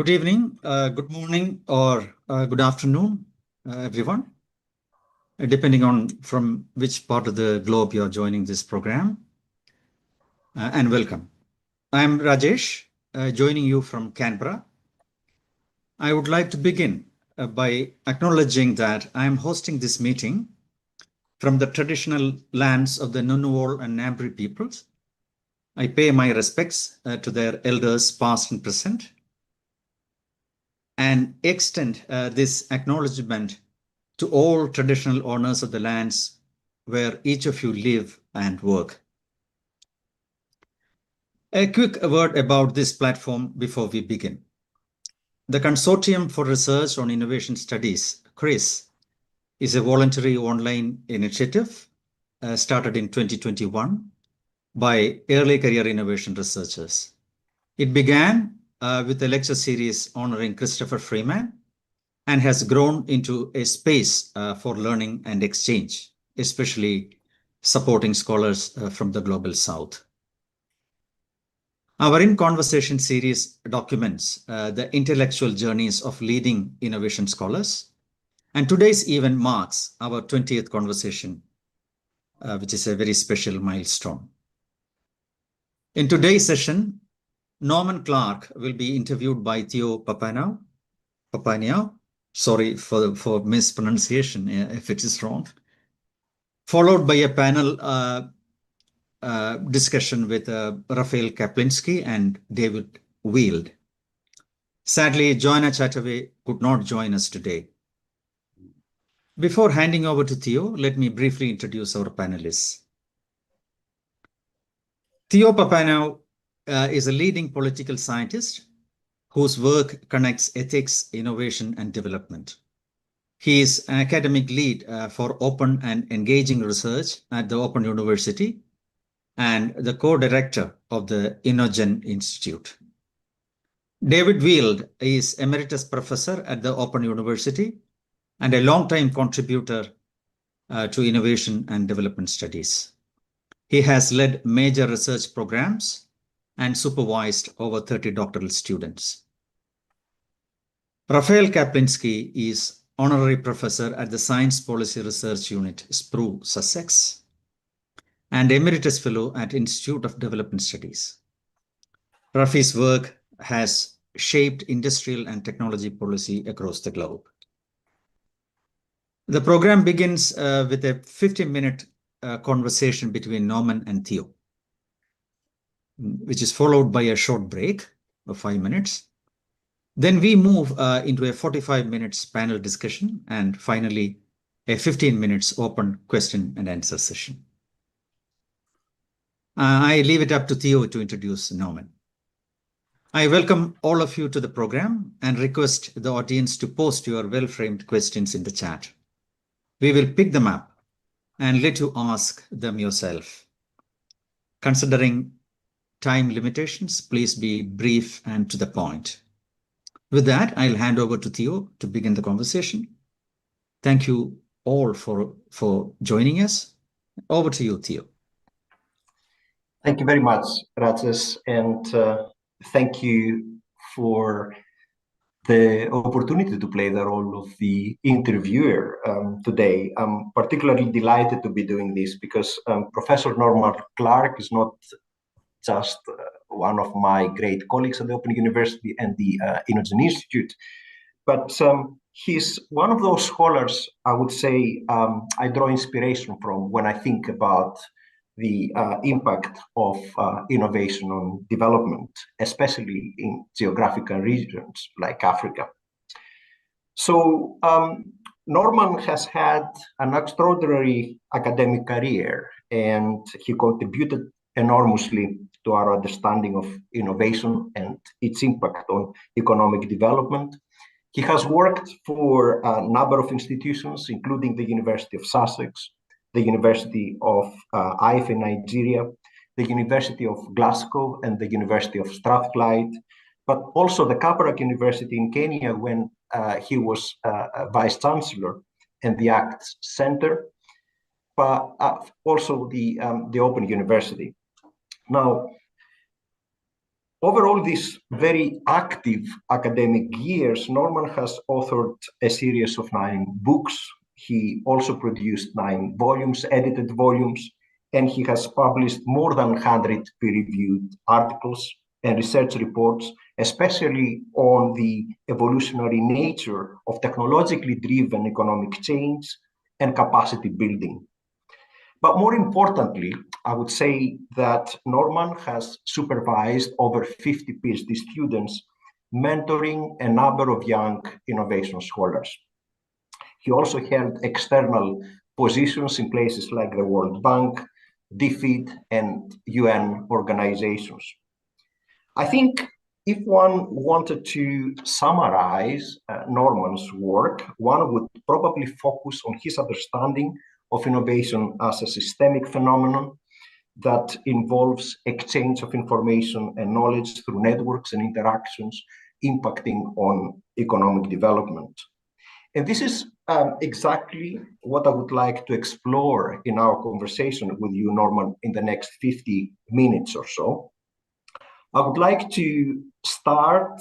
Good evening, good morning, or good afternoon, everyone, depending on from which part of the globe you're joining this program, and welcome. I'm Rajesh, joining you from Canberra. I would like to begin by acknowledging that I'm hosting this meeting from the traditional lands of the Ngunnawal and Ngambri peoples. I pay my respects to their elders past and present, and extend this acknowledgement to all traditional owners of the lands where each of you live and work. A quick word about this platform before we begin. The Consortium for Research on Innovation Studies, CRIS, is a voluntary online initiative started in 2021 by early career innovation researchers. It began with a lecture series honoring Christopher Freeman and has grown into a space for learning and exchange, especially supporting scholars from the Global South. Our In Conversation series documents the intellectual journeys of leading innovation scholars, and today's event marks our 20th conversation, which is a very special milestone. In today's session, Norman Clark will be interviewed by Theo Papaioannou. Sorry for mispronunciation if it is wrong. Followed by a panel discussion with Raphael Kaplinsky and David Wield. Sadly, Joanna Chataway could not join us today. Before handing over to Theo, let me briefly introduce our panelists. Theo Papaioannou is a leading political scientist whose work connects ethics, innovation, and development. He is an academic lead for open and engaging research at the Open University and the co-director of the Innogen Institute. David Wield is Emeritus Professor at the Open University and a long-time contributor to innovation and development studies. He has led major research programs and supervised over 30 doctoral students. Raphael Kaplinsky is Honorary Professor at the Science Policy Research Unit, SPRU, Sussex, and Emeritus Fellow at Institute of Development Studies. Rafi's work has shaped industrial and technology policy across the globe. The program begins with a 15-minute conversation between Norman and Theo, which is followed by a short break of 5 minutes. Then we move into a 45 minutes panel discussion and finally a 15 minutes open question and answer session. I leave it up to Theo to introduce Norman. I welcome all of you to the program and request the audience to post your well-framed questions in the chat. We will pick them up and let you ask them yourself. Considering time limitations, please be brief and to the point. With that, I'll hand over to Theo to begin the conversation. Thank you all for joining us. Over to you, Theo. Thank you very much, Rajesh, and thank you for the opportunity to play the role of the interviewer today. I'm particularly delighted to be doing this because Professor Norman Clark is not just one of my great colleagues at the Open University and the Innogen Institute, but he's one of those scholars, I would say, I draw inspiration from when I think about the impact of innovation on development, especially in geographical regions like Africa. So Norman has had an extraordinary academic career, and he contributed enormously to our understanding of innovation and its impact on economic development. He has worked for a number of institutions, including the University of Sussex, the University of Ife in Nigeria, the University of Glasgow, and the University of Strathclyde, but also the Kabarak University in Kenya when he was Vice Chancellor and the ACT Center, but also the Open University. Now, Over all these very active academic years, Norman has authored a series of 9 books. He also produced 9 volumes, edited volumes, and he has published more than 100 peer-reviewed articles and research reports, especially on the evolutionary nature of technologically driven economic change and capacity building. But more importantly, I would say that Norman has supervised over 50 PhD students, mentoring a number of young innovation scholars. He also held external positions in places like the World Bank, DFID, and UN organizations. I think if one wanted to summarize Norman's work, one would probably focus on his understanding of innovation as a systemic phenomenon that involves exchange of information and knowledge through networks and interactions impacting on economic development. And this is exactly what I would like to explore in our conversation with you, Norman, in the next 50 minutes or so. I would like to start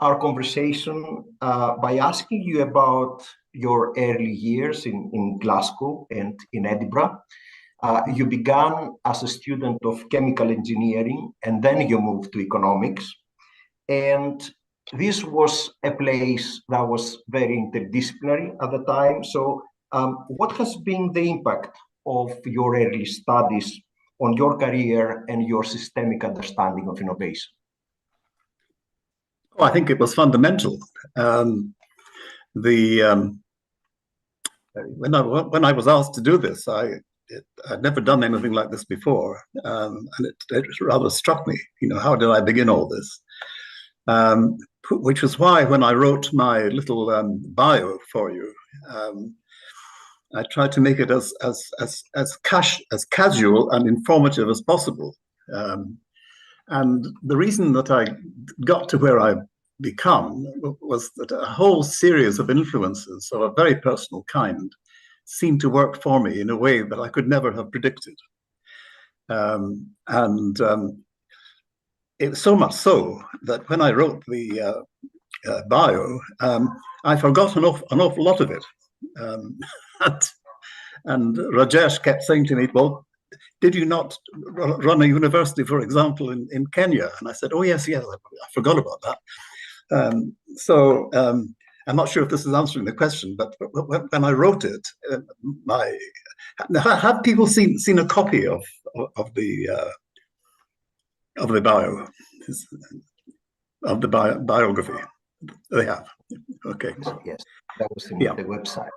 our conversation by asking you about your early years in Glasgow and in Edinburgh. You began as a student of chemical engineering, and then you moved to economics. And this was a place that was very interdisciplinary at the time. So what has been the impact of your early studies on your career and your systemic understanding of innovation? Oh, I think it was fundamental. When I was asked to do this, I'd never done anything like this before, and it rather struck me. You know, how did I begin all this? Which was why when I wrote my little bio for you, I tried to make it as casual and informative as possible. And the reason that I got to where I've become was that a whole series of influences of a very personal kind seemed to work for me in a way that I could never have predicted. It was so much so that when I wrote the bio, I forgot an awful lot of it. And Rajesh kept saying to me, well, did you not run a university, for example, in Kenya? And I said, oh, yes, I forgot about that. I'm not sure if this is answering the question, but when I wrote it, have people seen a copy of the bio, of the biography? They have. Okay. Yes, that was in the website.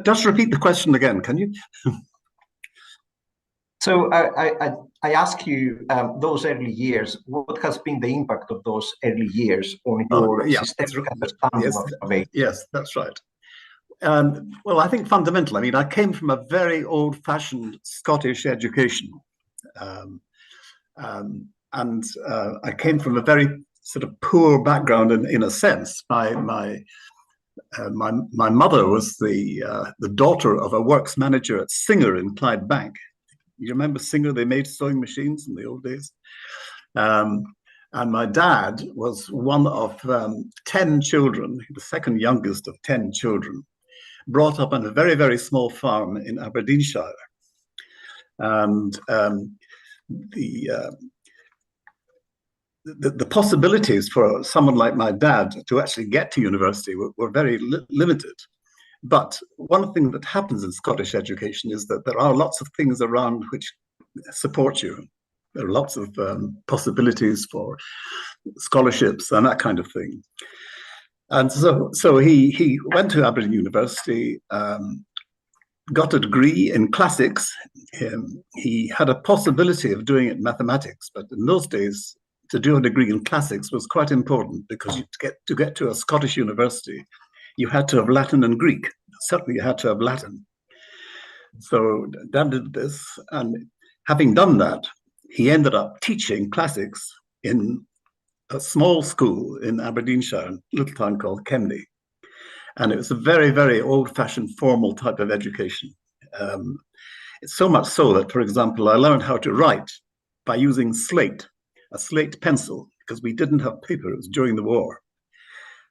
Just repeat the question again, can you? So I ask you those early years, what has been the impact of those early years on your systemic understanding of innovation? Yes, that's right. Well, I think fundamental. I mean, I came from a very old-fashioned Scottish education, and I came from a very sort of poor background in a sense. My mother was the daughter of a works manager at Singer in Clydebank. You remember Singer? They made sewing machines in the old days. And my dad was one of 10 children, the second youngest of 10 children, brought up on a very, very small farm in Aberdeenshire. And the possibilities for someone like my dad to actually get to university were very limited. But one thing that happens in Scottish education is that there are lots of things around which support you. There are lots of possibilities for scholarships and that kind of thing. And so he went to Aberdeen University, got a degree in classics. He had a possibility of doing it in mathematics, but in those days, to do a degree in classics was quite important because to get to a Scottish university, you had to have Latin and Greek. Certainly you had to have Latin. So Dad did this, and having done that, he ended up teaching classics in a small school in Aberdeenshire, a little town called Kemney. And it was a very, very old-fashioned formal type of education. It's so much so that, for example, I learned how to write by using slate a slate pencil, because we didn't have paper. It was during the war.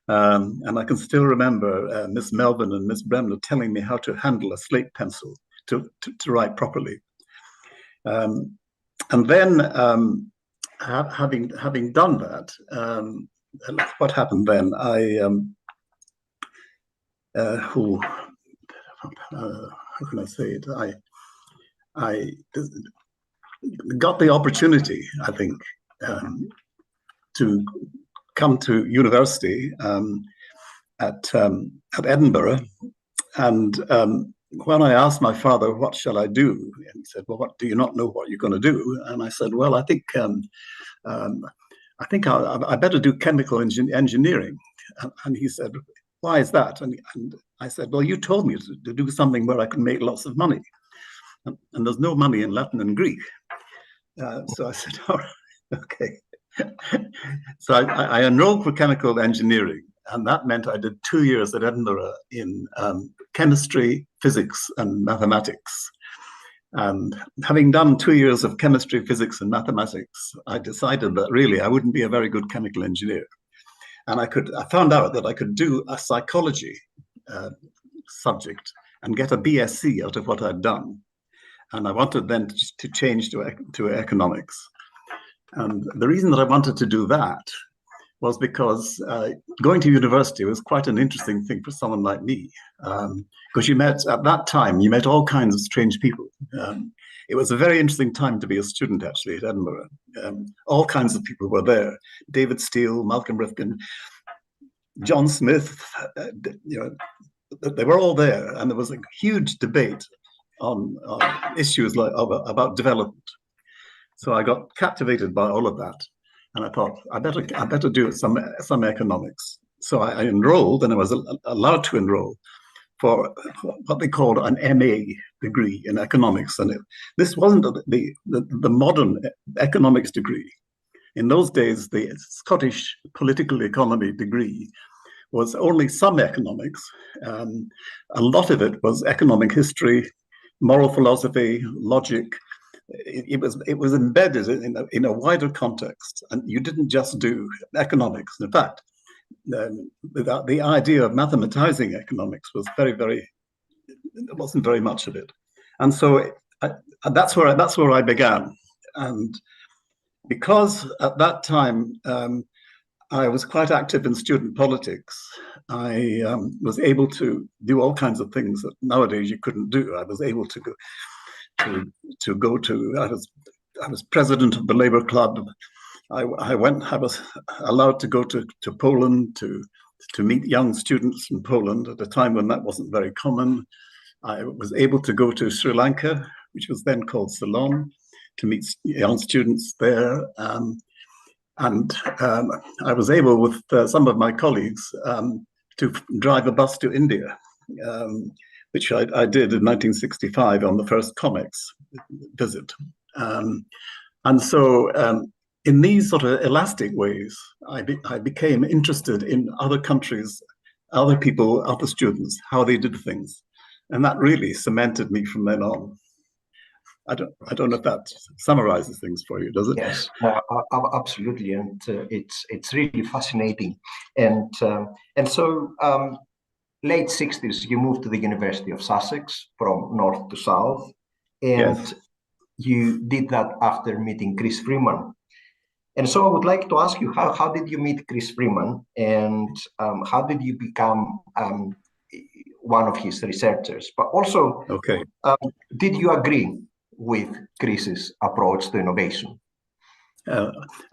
And I can still remember Miss Melvin and Miss Bremner telling me how to handle a slate pencil to write properly. And then having done that, what happened then? How can I say it? I got the opportunity, I think, to come to university at Edinburgh, and when I asked my father, "What shall I do?" and he said, "Well, what do you not know what you're going to do?" And I said, "Well, I think I better do chemical engineering." And he said, "Why is that?" And I said, "Well, you told me to do something where I could make lots of money, and there's no money in Latin and Greek." So I said, "All right, okay." So I enrolled for chemical engineering, and that meant I did 2 years at Edinburgh in chemistry, physics, and mathematics. And having done 2 years of chemistry, physics, and mathematics, I decided that really I wouldn't be a very good chemical engineer. And I found out that I could do a psychology subject and get a BSc out of what I'd done. And I wanted then to change to economics. And the reason that I wanted to do that was because going to university was quite an interesting thing for someone like me. Because at that time, you met all kinds of strange people. It was a very interesting time to be a student, actually, at Edinburgh. All kinds of people were there. David Steele, Malcolm Rifkin, John Smith, they were all there. And there was a huge debate on issues about development. So I got captivated by all of that, and I thought I better do some economics. So I enrolled, and I was allowed to enroll for what they called an MA degree in economics, and this wasn't the modern economics degree. In those days, the Scottish political economy degree was only some economics. A lot of it was economic history, moral philosophy, logic. It was embedded in a wider context, and you didn't just do economics. In fact, the idea of mathematizing economics was there wasn't very much of it, and so that's where I began. And because at that time I was quite active in student politics, I was able to do all kinds of things that nowadays you couldn't do. I was able to go I was president of the Labour Club. I was allowed to go to Poland to meet young students in Poland at a time when that wasn't very common. I was able to go to Sri Lanka, which was then called Ceylon, to meet young students there. And I was able, with some of my colleagues, to drive a bus to India, which I did in 1965 on the first COMEX visit. And so in these sort of elastic ways, I became interested in other countries, other people, other students, how they did things. And that really cemented me from then on. I don't know if that summarizes things for you, does it? Yes, absolutely, and it's really fascinating. And so late 60s, you moved to the University of Sussex from north to south, and Yes. You did that after meeting Chris Freeman. And so I would like to ask you, how did you meet Chris Freeman, and how did you become one of his researchers? But also, Okay. Did you agree with Chris's approach to innovation?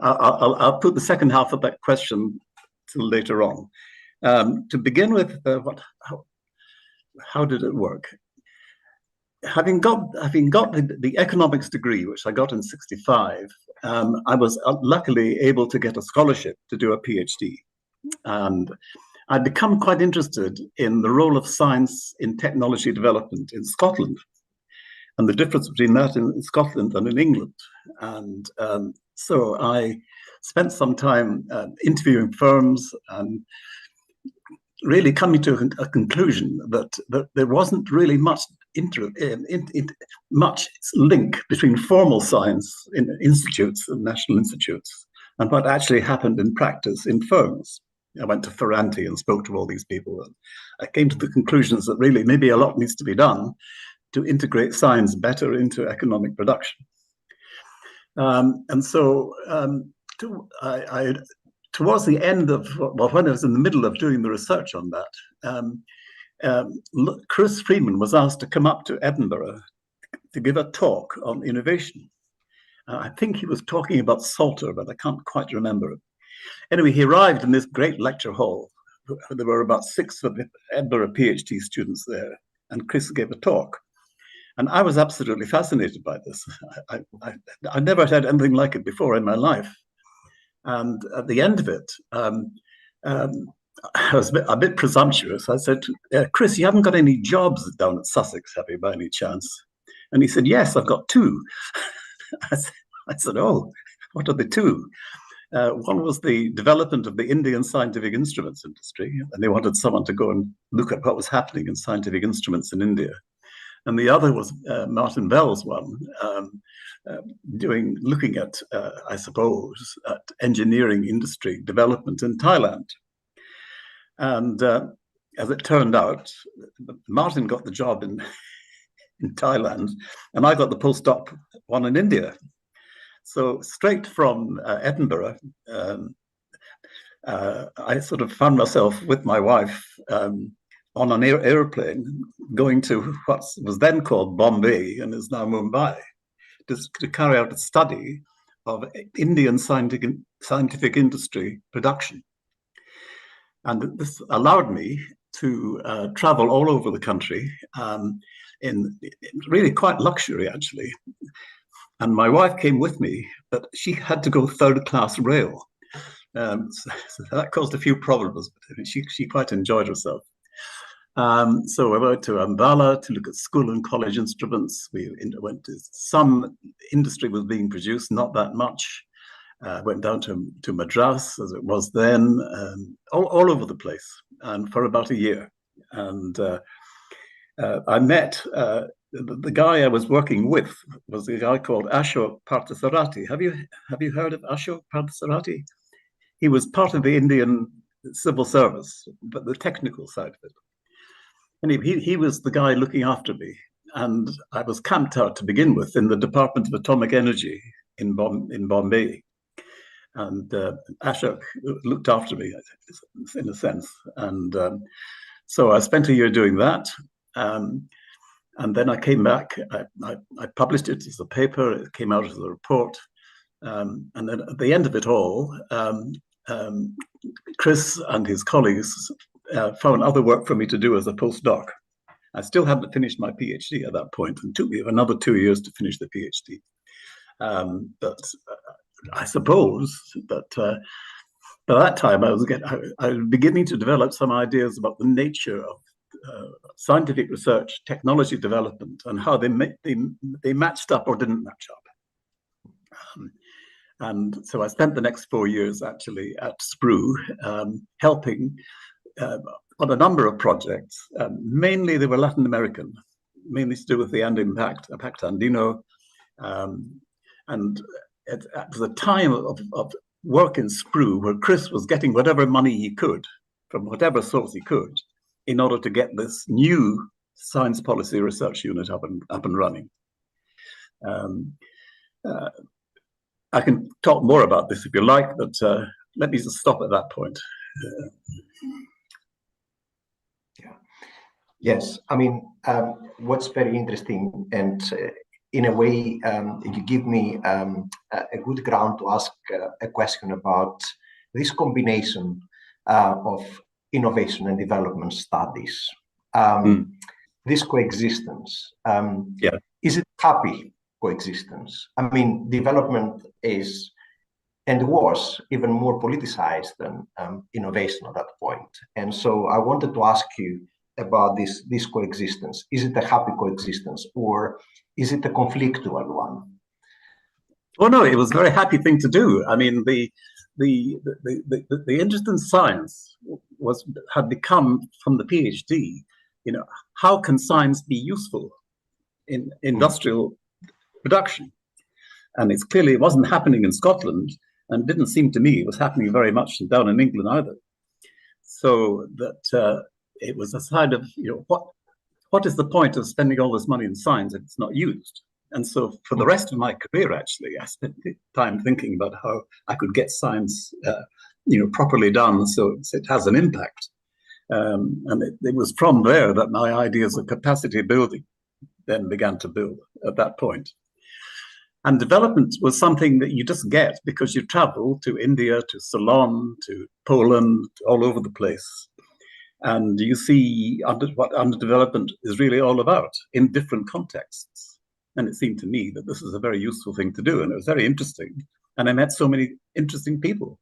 I'll put the second half of that question till later on. To begin with, how did it work? Having got the economics degree, which I got in '65, I was luckily able to get a scholarship to do a PhD. And I'd become quite interested in the role of science in technology development in Scotland, and the difference between that in Scotland and in England. And so I spent some time interviewing firms and really coming to a conclusion that there wasn't really much much link between formal science in institutes and national institutes and what actually happened in practice in firms. I went to Ferranti and spoke to all these people, and I came to the conclusions that really maybe a lot needs to be done to integrate science better into economic production. And so towards the end of, well, when I was in the middle of doing the research on that, Chris Freeman was asked to come up to Edinburgh to give a talk on innovation. I think he was talking about Salter, but I can't quite remember it. Anyway, he arrived in this great lecture hall. There were about 6 of the Edinburgh PhD students there, and Chris gave a talk. And I was absolutely fascinated by this. I never had anything like it before in my life. And at the end of it, I was a bit presumptuous. I said, Chris, you haven't got any jobs down at Sussex, have you, by any chance? And he said, yes, I've got 2. I said, oh, what are the 2? One was the development of the Indian scientific instruments industry, and they wanted someone to go and look at what was happening in scientific instruments in India. And the other was Martin Bell's one, looking at, I suppose, at engineering industry development in Thailand. And as it turned out, Martin got the job in Thailand, and I got the postdoc one in India. So straight from Edinburgh, I sort of found myself with my wife on an airplane going to what was then called Bombay and is now Mumbai, to carry out a study of Indian scientific industry production. And this allowed me to travel all over the country in really quite luxury, actually. And my wife came with me, but she had to go 3rd-class rail. So that caused a few problems, but she quite enjoyed herself. So I went to Ambala to look at school and college instruments. We went to some industry was being produced, not that much. Went down to Madras, as it was then, all over the place, and for about a year. And I met the guy I was working with was a guy called Ashok Parthasarathi. Have you heard of Ashok Parthasarathi? He was part of the Indian civil service, but the technical side of it. And he was the guy looking after me. And I was camped out to begin with in the Department of Atomic Energy in Bombay. And Ashok looked after me, in a sense. And so I spent a year doing that. And then I came back. I published it as a paper. It came out as a report. And then at the end of it all, Chris and his colleagues found other work for me to do as a postdoc. I still hadn't finished my PhD at that point, and it took me another 2 years to finish the PhD. But I suppose that by that time I was beginning to develop some ideas about the nature of scientific research, technology development, and how they matched up or didn't match up. And so I spent the next 4 years actually at SPRU, helping on a number of projects. Mainly they were Latin American, mainly to do with the Andean Pact Andino. And at the time of work in SPRU, where Chris was getting whatever money he could from whatever source he could in order to get this new science policy research unit up and running. I can talk more about this if you like, but let me just stop at that point. Yeah. Yes, I mean, what's very interesting, and in a way, you give me a good ground to ask a question about this combination of innovation and development studies. This coexistence, is it happy coexistence? I mean, development is and was even more politicized than innovation at that point. And so I wanted to ask you about this coexistence. Is it a happy coexistence, or is it a conflictual one? Oh no, it was a very happy thing to do. I mean, the interest in science had become from the PhD, how can science be useful in industrial production? And it's clearly it wasn't happening in Scotland, and didn't seem to me it was happening very much down in England either. So that it was a side of, what is the point of spending all this money in science if it's not used? And so for the rest of my career, actually, I spent time thinking about how I could get science, properly done so it has an impact. And it was from there that my ideas of capacity building then began to build at that point. And development was something that you just get because you travel to India, to Ceylon, to Poland, all over the place. And you see what underdevelopment is really all about in different contexts. And it seemed to me that this is a very useful thing to do. And it was very interesting. And I met so many interesting people.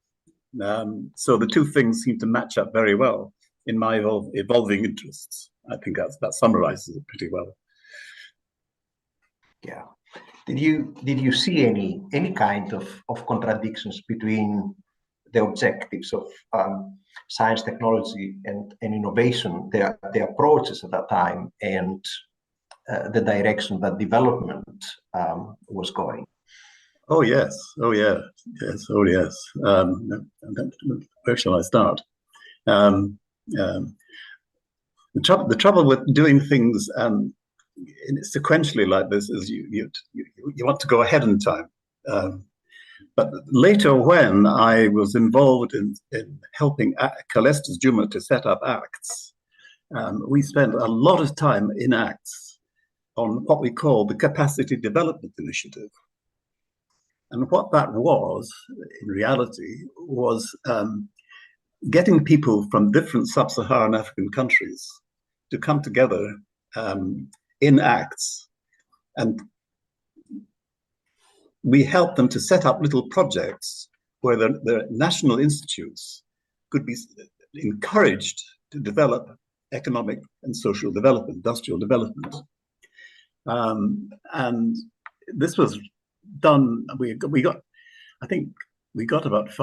So the two things seem to match up very well in my evolving interests. I think that summarizes it pretty well. Yeah. Did you see any kind of contradictions between the objectives of science, technology, and innovation, the approaches at that time, and the direction that development was going? Oh yes, oh yeah, yes, oh yes. Where shall I start? The trouble with doing things sequentially like this is you want to go ahead in time. But later, when I was involved in helping Kalestas Juma to set up ACTS, we spent a lot of time in ACTS on what we call the Capacity Development Initiative. And what that was, in reality, was getting people from different sub-Saharan African countries to come together in ACTS, and we helped them to set up little projects where the national institutes could be encouraged to develop economic and social development, industrial development. And this was done, we got about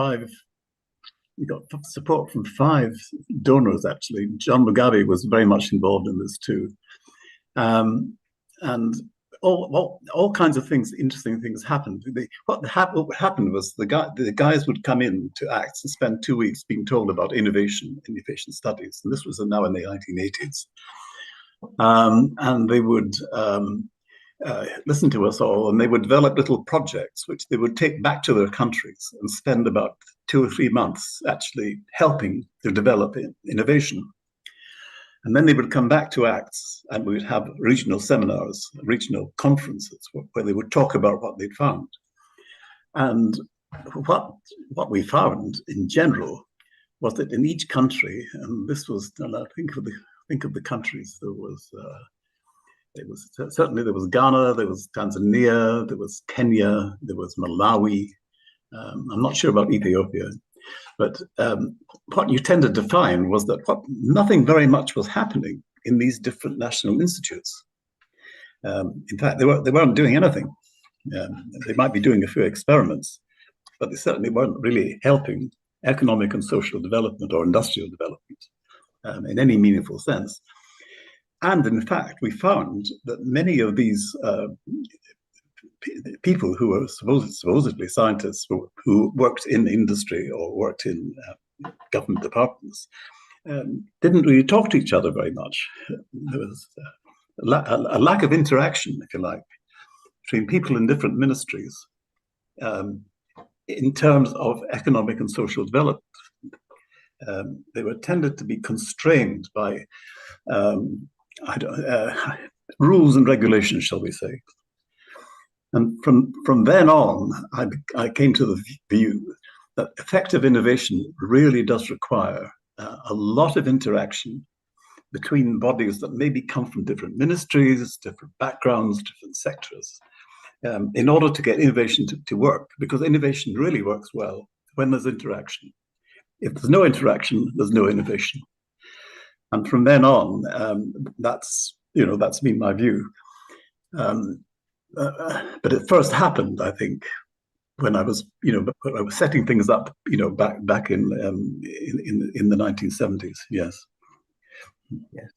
we got support from 5 donors, actually. John Mugabe was very much involved in this too. And all kinds of things, interesting things happened. What happened was the guys would come in to ACTS and spend 2 weeks being told about innovation studies. And this was now in the 1980s. And they would listen to us all, and they would develop little projects which they would take back to their countries and spend about 2 or 3 months actually helping to develop innovation. And then they would come back to ACTS, and we would have regional seminars, regional conferences where they would talk about what they'd found. And what we found in general was that in each country, and this was, and I think of the countries, certainly there was Ghana, there was Tanzania, there was Kenya, there was Malawi. I'm not sure about Ethiopia. But what you tended to find was that nothing very much was happening in these different national institutes. In fact, they weren't doing anything. They might be doing a few experiments, but they certainly weren't really helping economic and social development or industrial development in any meaningful sense. And in fact, we found that many of these people who were supposedly scientists who worked in industry or worked in government departments didn't really talk to each other very much. There was a lack of interaction, if you like, between people in different ministries in terms of economic and social development. They were tended to be constrained by rules and regulations, shall we say. And from then on, I came to the view that effective innovation really does require a lot of interaction between bodies that maybe come from different ministries, different backgrounds, different sectors, in order to get innovation to work, because innovation really works well when there's interaction. If there's no interaction, there's no innovation. And from then on, that's been my view. But it first happened, I think, when I was, I was setting things up, back in the 1970s. Yes. Yes,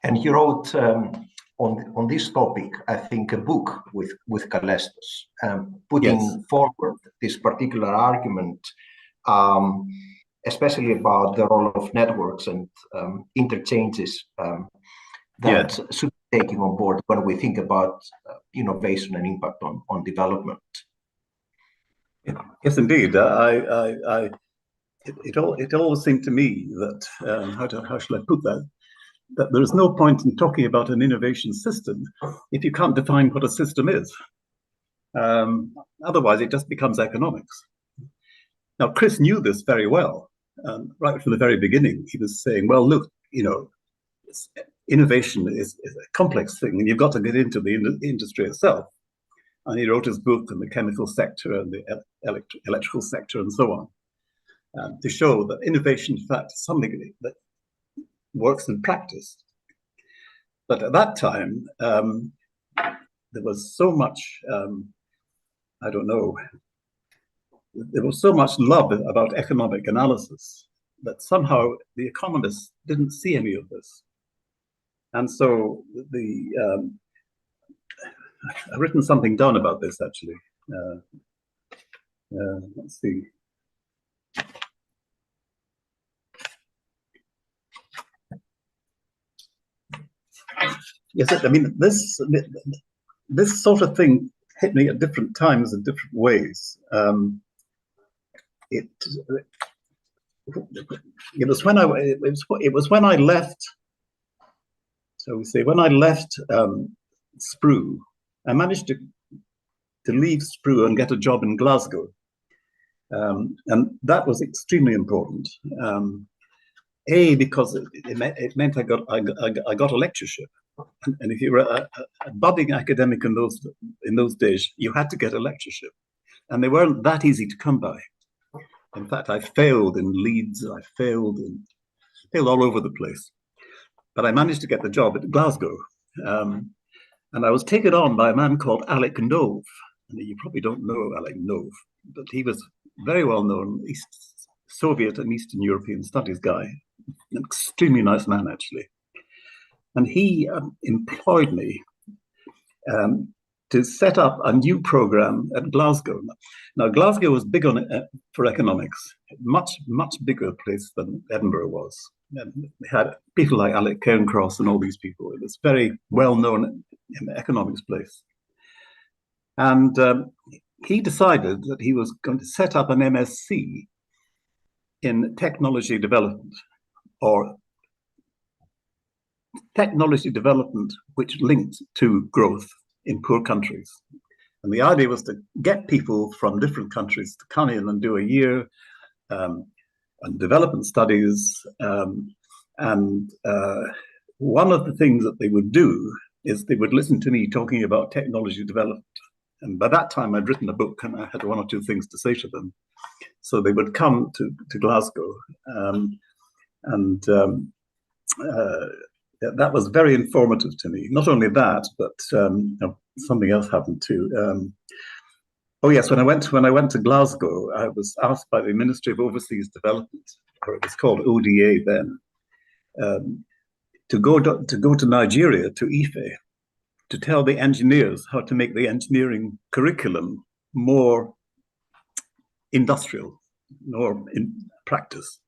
and he wrote on this topic, I think, a book with Kalestos, putting Yes. forward this particular argument, especially about the role of networks and interchanges that should be taken on board when we think about innovation and impact on development. Yes, indeed. It always seemed to me that how shall I put that? That there is no point in talking about an innovation system if you can't define what a system is. Otherwise, it just becomes economics. Now, Chris knew this very well. Right from the very beginning, he was saying, well, look, innovation is a complex thing, and you've got to get into the industry itself. And he wrote his book on the chemical sector and the electrical sector and so on, to show that innovation, in fact, is something that works in practice. But at that time, there was so much, I don't know, there was so much love about economic analysis that somehow the economists didn't see any of this. And so I've written something down about this, actually. Let's see. Yes, I mean, this sort of thing hit me at different times in different ways. It was when I left. So we say when I left Sprue, I managed to leave Sprue and get a job in Glasgow, and that was extremely important. Because it meant I got a lectureship, and if you were a budding academic in those days, you had to get a lectureship, and they weren't that easy to come by. In fact, I failed in Leeds, I failed all over the place, but I managed to get the job at Glasgow, and I was taken on by a man called Alec Nove. And you probably don't know Alec Nove, but he was very well known Soviet and Eastern European studies guy, an extremely nice man, actually. And he employed me to set up a new program at Glasgow. Now, Glasgow was big on for economics, much bigger place than Edinburgh was. And they had people like Alec Cairncross and all these people. It was very well known in the economics place. And he decided that he was going to set up an MSc in technology development, or technology development which linked to growth in poor countries. And the idea was to get people from different countries to come in and do a year on development studies. And one of the things that they would do is they would listen to me talking about technology development. And by that time, I'd written a book and I had one or two things to say to them. So they would come to Glasgow. That was very informative to me. Not only that, but something else happened too. Oh yes, when I went to Glasgow, I was asked by the Ministry of Overseas Development, or it was called ODA then, to go to Nigeria, to Ife, to tell the engineers how to make the engineering curriculum more industrial, more in practice.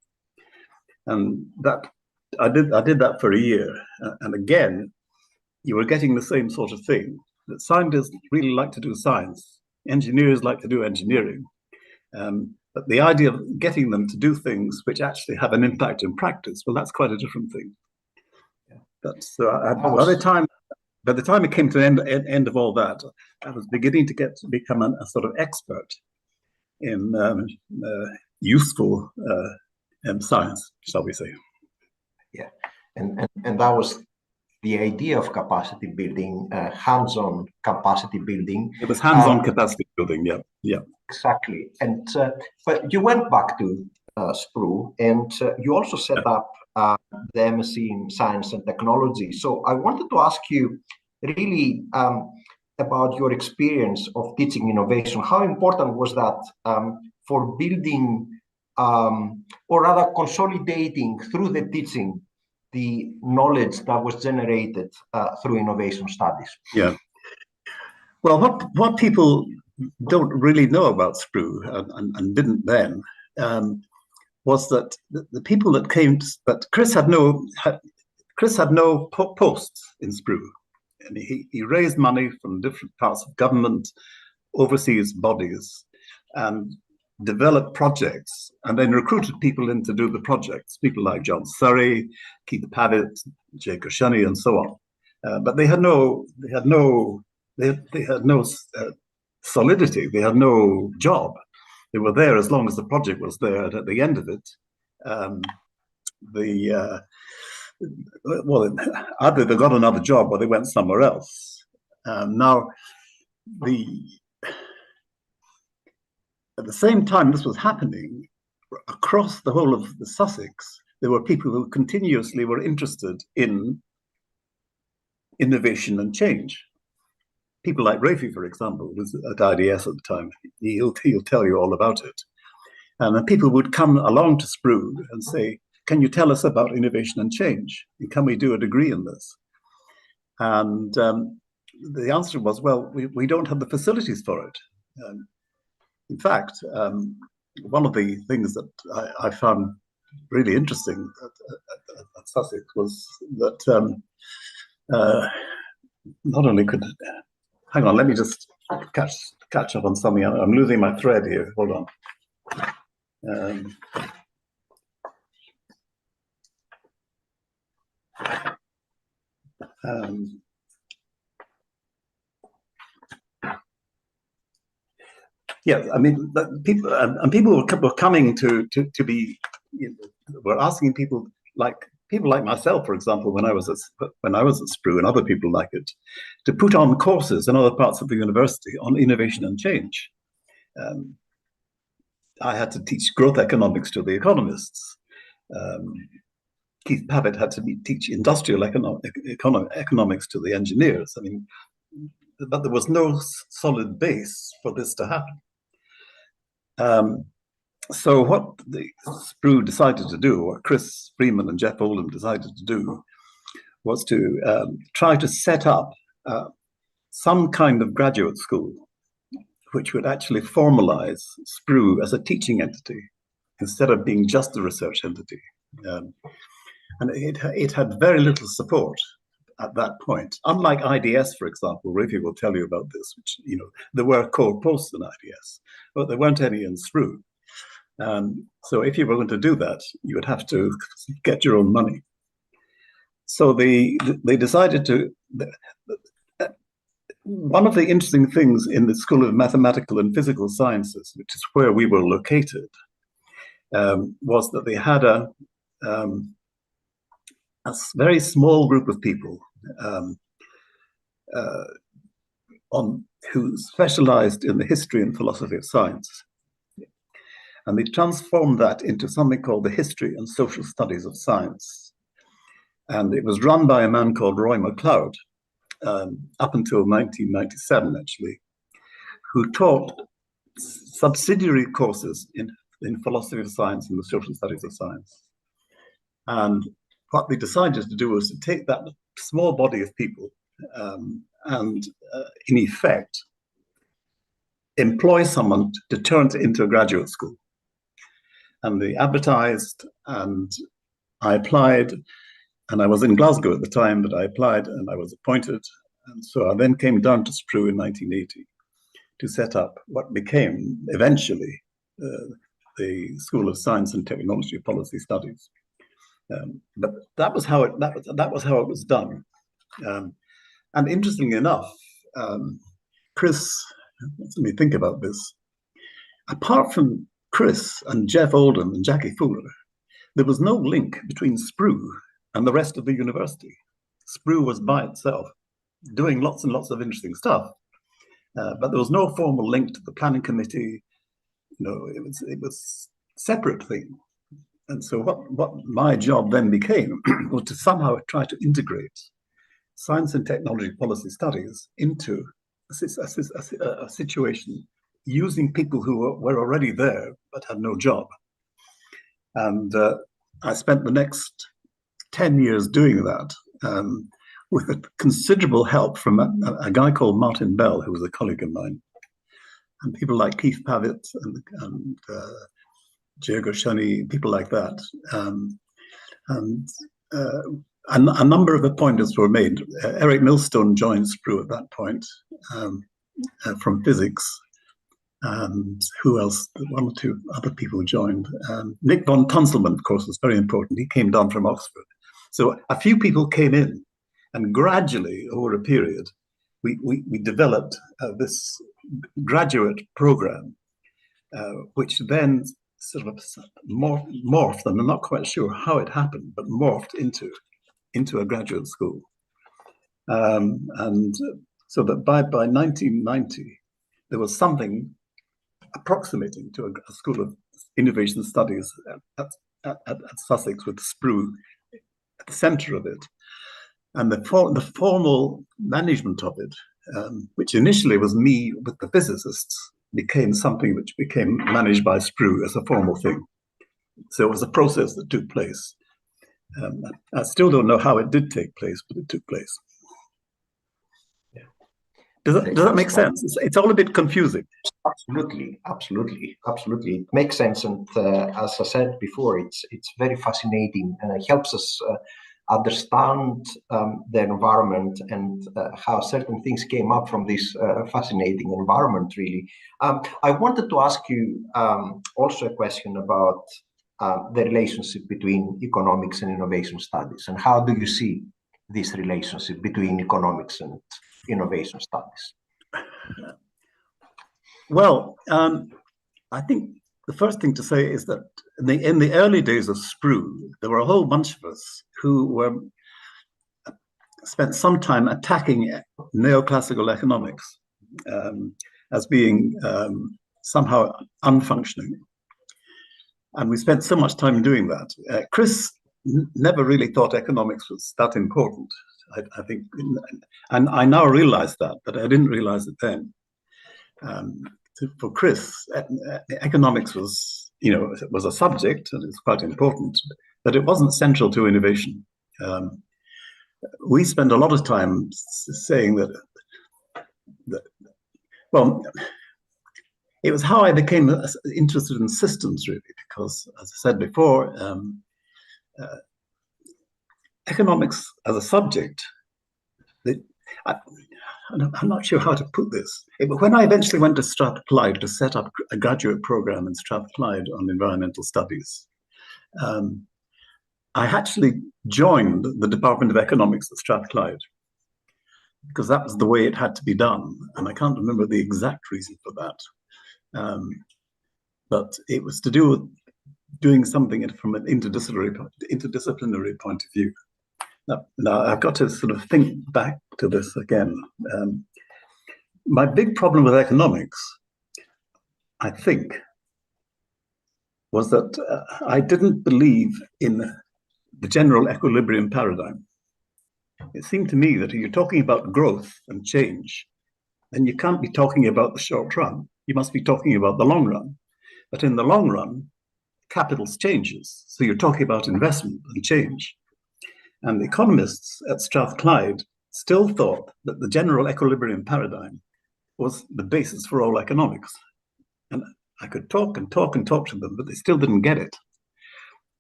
And that I did that for a year. And again, you were getting the same sort of thing, that scientists really like to do science, engineers like to do engineering. But the idea of getting them to do things which actually have an impact in practice, well, that's quite a different thing. That's by the time it came to the end of all that, I was beginning to become a sort of expert in useful science, shall we say. Yeah, and that was the idea of capacity building, hands-on capacity building. It was hands-on capacity building, yeah. Exactly. And but you went back to Sprue, and you also set up the MSc in Science and Technology. So I wanted to ask you, really, about your experience of teaching innovation. How important was that for building, or rather consolidating through the teaching, the knowledge that was generated through innovation studies? Yeah. Well, what people don't really know about Sprue and didn't then was that the people that came, but Chris had no posts in Sprue. And he raised money from different parts of government, overseas bodies, and developed projects, and then recruited people in to do the projects. People like John Surrey, Keith Pavitt, Jay Koshani, and so on. But they had no solidity. They had no job. They were there as long as the project was there. And at the end of it, well, either they got another job or they went somewhere else. Now, at the same time this was happening, across the whole of the Sussex, there were people who continuously were interested in innovation and change. People like Raphael, for example, was at IDS at the time. He'll tell you all about it. And then people would come along to Sprue and say, can you tell us about innovation and change? And can we do a degree in this? And the answer was, well, we don't have the facilities for it. In fact, one of the things that I found really interesting at Sussex was that not only could, hang on, let me just catch up on something. I'm losing my thread here. Hold on. Yeah, I mean, people were coming to be, were asking people like myself, for example, when I was at Sprue, and other people like it, to put on courses in other parts of the university on innovation and change. I had to teach growth economics to the economists. Keith Pavitt had to teach industrial economics to the engineers. I mean, but there was no solid base for this to happen. So what the Sprue decided to do, or Chris Freeman and Jeff Oldham decided to do, was to try to set up some kind of graduate school which would actually formalize Sprue as a teaching entity instead of being just a research entity. And it had very little support at that point. Unlike IDS, for example, Raphael will tell you about this, which, there were core posts in IDS, but there weren't any in Sprue. So if you were going to do that, you would have to get your own money. So they decided to, one of the interesting things in the School of Mathematical and Physical Sciences, which is where we were located, was that they had a very small group of people who specialized in the history and philosophy of science. And they transformed that into something called the History and Social Studies of Science. And it was run by a man called Roy MacLeod, up until 1997, actually, who taught subsidiary courses in philosophy of science and the social studies of science. And what they decided to do was to take that small body of people and, in effect, employ someone to turn it into a graduate school. And they advertised, and I applied, and I was in Glasgow at the time, but I applied and I was appointed. And so I then came down to Sprue in 1980 to set up what became eventually the School of Science and Technology Policy Studies. But that was how it was done. And interestingly enough, Chris, let me think about this. Apart from Chris and Jeff Oldham and Jackie Fuller, there was no link between Sprue and the rest of the university. Sprue was by itself, doing lots and lots of interesting stuff, but there was no formal link to the planning committee. It was a separate thing. And so what my job then became was to somehow try to integrate science and technology policy studies into a situation using people who were already there but had no job. And I spent the next 10 years doing that with considerable help from a guy called Martin Bell, who was a colleague of mine, and people like Keith Pavitt and Diego Shani, people like that. And a number of appointments were made. Eric Millstone joined Sprue at that point from physics. And who else? One or two other people joined. Nick von Tunselman, of course, was very important. He came down from Oxford. So a few people came in, and gradually, over a period, we developed this graduate program, which then sort of morphed, and I'm not quite sure how it happened, but morphed into a graduate school. And so that by 1990, there was something approximating to a School of Innovation Studies at Sussex, with Sprue at the center of it. And the formal management of it, which initially was me with the physicists, became something which became managed by Sprue as a formal thing. So it was a process that took place. I still don't know how it did take place, but it took place. Yeah. Does that make sense? It's all a bit confusing. Absolutely. It makes sense, and as I said before, it's very fascinating, and it helps us understand the environment and how certain things came up from this fascinating environment, really. I wanted to ask you also a question about the relationship between economics and innovation studies, and how do you see this relationship between economics and innovation studies? Well, I think the first thing to say is that in the early days of Sprue, there were a whole bunch of us who spent some time attacking neoclassical economics as being somehow unfunctioning. And we spent so much time doing that. Chris never really thought economics was that important, I think. And I now realize that, but I didn't realize it then. For Chris, economics was, was a subject, and it's quite important, but it wasn't central to innovation. We spend a lot of time saying that, well, it was how I became interested in systems, really, because, as I said before, economics as a subject, I'm not sure how to put this. When I eventually went to Strathclyde to set up a graduate program in Strathclyde on environmental studies, I actually joined the Department of Economics at Strathclyde because that was the way it had to be done. And I can't remember the exact reason for that. But it was to do with doing something from an interdisciplinary point of view. Now, I've got to sort of think back to this again. My big problem with economics, I think, was that I didn't believe in the general equilibrium paradigm. It seemed to me that if you're talking about growth and change, then you can't be talking about the short run. You must be talking about the long run. But in the long run, capital changes. So you're talking about investment and change. And the economists at Strathclyde still thought that the general equilibrium paradigm was the basis for all economics. And I could talk and talk and talk to them, but they still didn't get it.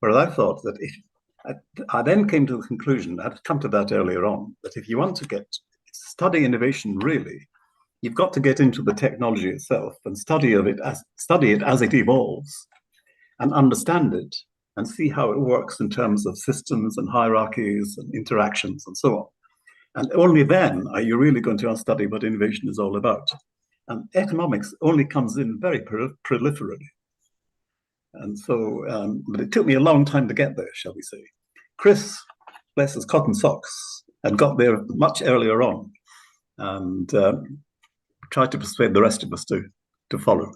Whereas I thought that I then came to the conclusion, I'd come to that earlier on, that if you want to study innovation really, you've got to get into the technology itself and study it as it evolves and understand it and see how it works in terms of systems and hierarchies and interactions and so on. And only then are you really going to study what innovation is all about. And economics only comes in very proliferally. And so, but it took me a long time to get there, shall we say. Chris, bless his cotton socks, had got there much earlier on and tried to persuade the rest of us to follow.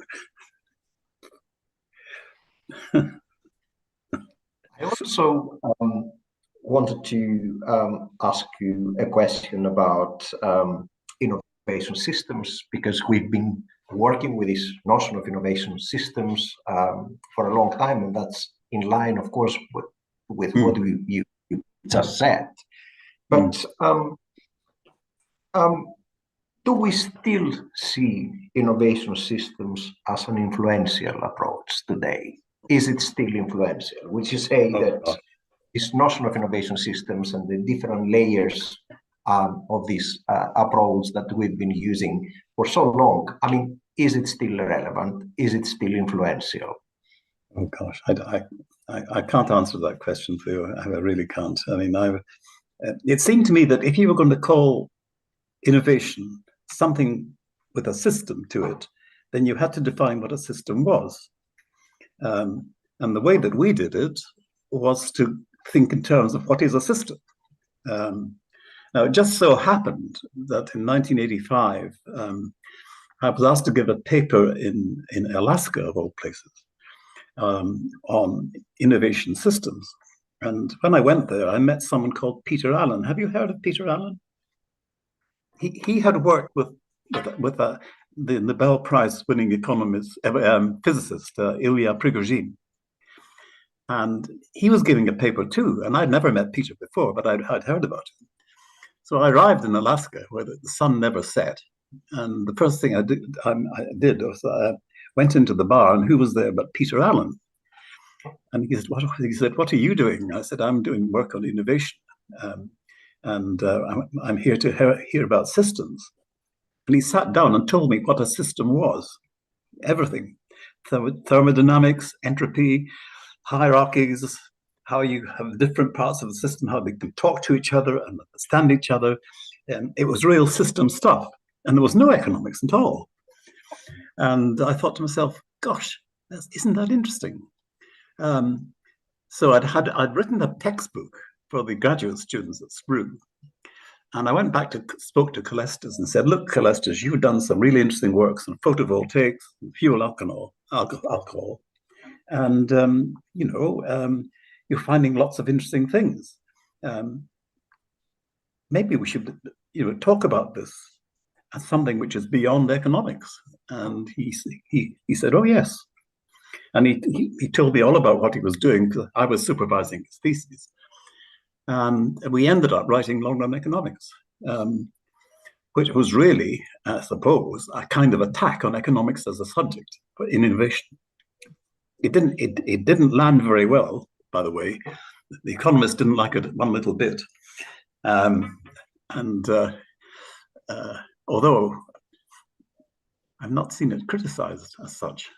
I also wanted to ask you a question about innovation systems, because we've been working with this notion of innovation systems for a long time, and that's in line, of course, with what you just said. But do we still see innovation systems as an influential approach today? Is it still influential? Would you say that this notion of innovation systems and the different layers of this approach that we've been using for so long, I mean, is it still relevant? Is it still influential? Oh gosh, I can't answer that question for you. I really can't. I mean, it seemed to me that if you were going to call innovation something with a system to it, then you had to define what a system was. And the way that we did it was to think in terms of what is a system. Now, it just so happened that in 1985, I was asked to give a paper in Alaska, of all places, on innovation systems. And when I went there, I met someone called Peter Allen. Have you heard of Peter Allen? He had worked with the Nobel Prize winning physicist, Ilya Prigogine. And he was giving a paper too. And I'd never met Peter before, but I'd heard about him. So I arrived in Alaska where the sun never set. And the first thing I did was I went into the bar, and who was there but Peter Allen? And he said, what are you doing? I said, I'm doing work on innovation. I'm here to hear about systems. And he sat down and told me what a system was. Everything. Thermodynamics, entropy, hierarchies, how you have different parts of the system, how they can talk to each other and understand each other. It was real system stuff. And there was no economics at all. And I thought to myself, gosh, isn't that interesting? So I'd written a textbook for the graduate students at SPRU. And I went back spoke to Kalestas and said, look, Kalestas, you've done some really interesting works on photovoltaics, fuel alcohol. And, you're finding lots of interesting things. Maybe we should, talk about this as something which is beyond economics. And he said, oh, yes. And he told me all about what he was doing, because I was supervising his thesis. And we ended up writing Long-Run Economics, which was really, I suppose, a kind of attack on economics as a subject in innovation. It didn't land very well, by the way. The economists didn't like it one little bit. Although I've not seen it criticized as such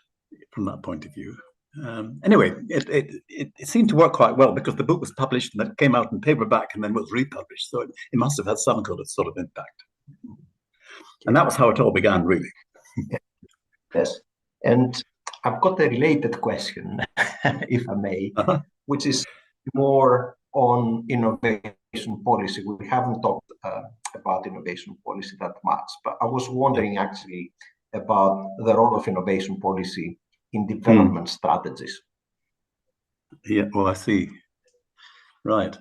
from that point of view. Anyway, it seemed to work quite well, because the book was published and then came out in paperback and then was republished. So it must have had some sort of impact. And that was how it all began, really. Yes. And I've got a related question, if I may, which is more on innovation policy. We haven't talked about innovation policy that much, but I was wondering actually about the role of innovation policy in development strategies. Yeah, well, I see. Right.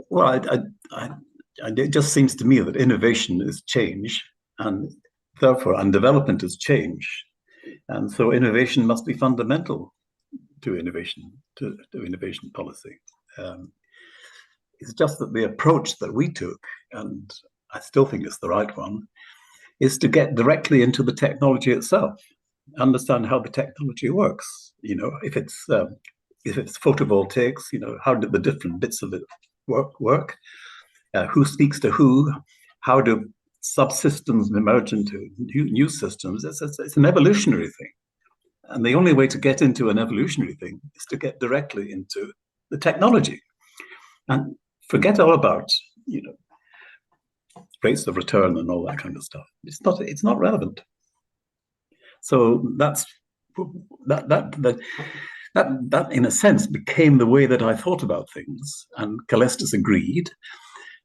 Well, it just seems to me that innovation is change, and therefore, development is change. And so innovation must be fundamental to innovation policy. It's just that the approach that we took, and I still think it's the right one, is to get directly into the technology itself, understand how the technology works. If it's photovoltaics, how do the different bits of it work? Who speaks to who? How do subsystems emerge into new systems? It's an evolutionary thing. And the only way to get into an evolutionary thing is to get directly into the technology and forget all about, rates of return and all that kind of stuff. It's not relevant. So that in a sense became the way that I thought about things, and Kalestas agreed.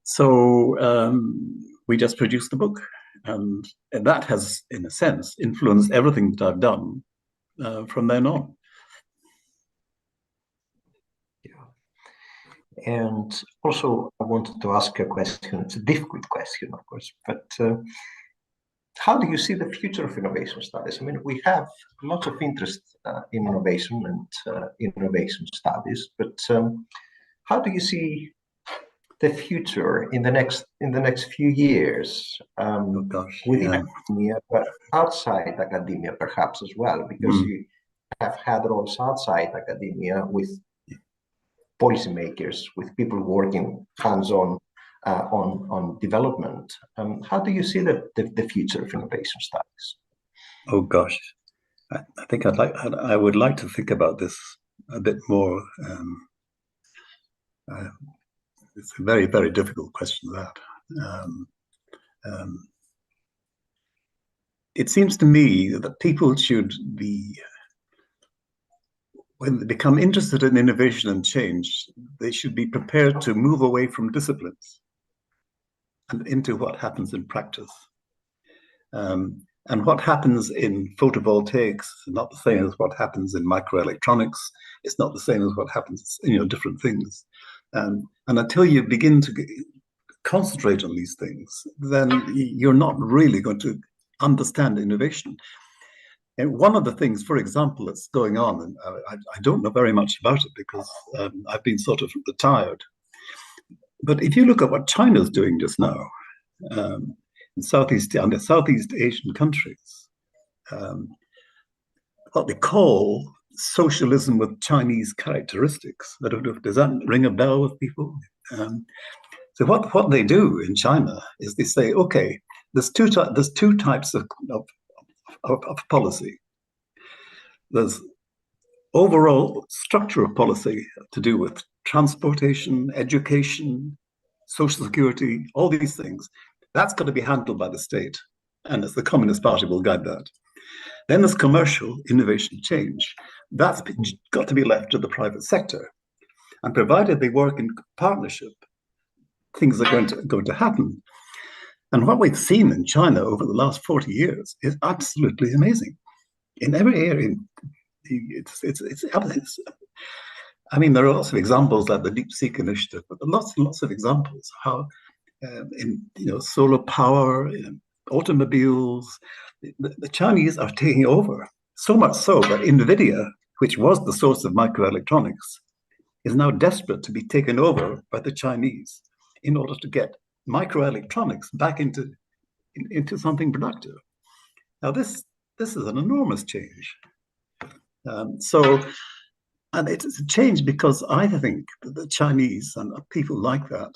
So we just produced the book, and that has, in a sense, influenced everything that I've done from then on. And also, I wanted to ask a question. It's a difficult question, of course, but how do you see the future of innovation studies? I mean, we have lots of interest in innovation and innovation studies, but how do you see the future in the next few years within academia, but outside academia perhaps as well, because you have had roles outside academia with policymakers, with people working hands-on on development. How do you see the future of innovation studies? Oh gosh, I think I would like to think about this a bit more. It's a very, very difficult question, that. It seems to me that people should be, when they become interested in innovation and change, they should be prepared to move away from disciplines and into what happens in practice. And what happens in photovoltaics is not the same as what happens in microelectronics. It's not the same as what happens in different things. And until you begin to concentrate on these things, then you're not really going to understand innovation. And one of the things, for example, that's going on, and I don't know very much about it because I've been sort of retired. But if you look at what China's doing just now, in Southeast Asian countries, what they call socialism with Chinese characteristics. I don't know, does that ring a bell with people? So what they do in China is they say, okay, there's two types of policy. There's overall structure of policy to do with transportation, education, social security, all these things. That's got to be handled by the state, and as the Communist Party will guide that. Then there's commercial innovation change. That's got to be left to the private sector. And provided they work in partnership, things are going to happen. And what we've seen in China over the last 40 years is absolutely amazing. In every area, I mean, there are lots of examples like the Deep Seek Initiative, but lots and lots of examples how in solar power, in automobiles, the Chinese are taking over. So much so that NVIDIA, which was the source of microelectronics, is now desperate to be taken over by the Chinese in order to get microelectronics back into something productive. Now, this is an enormous change. And it's a change because I think that the Chinese and people like that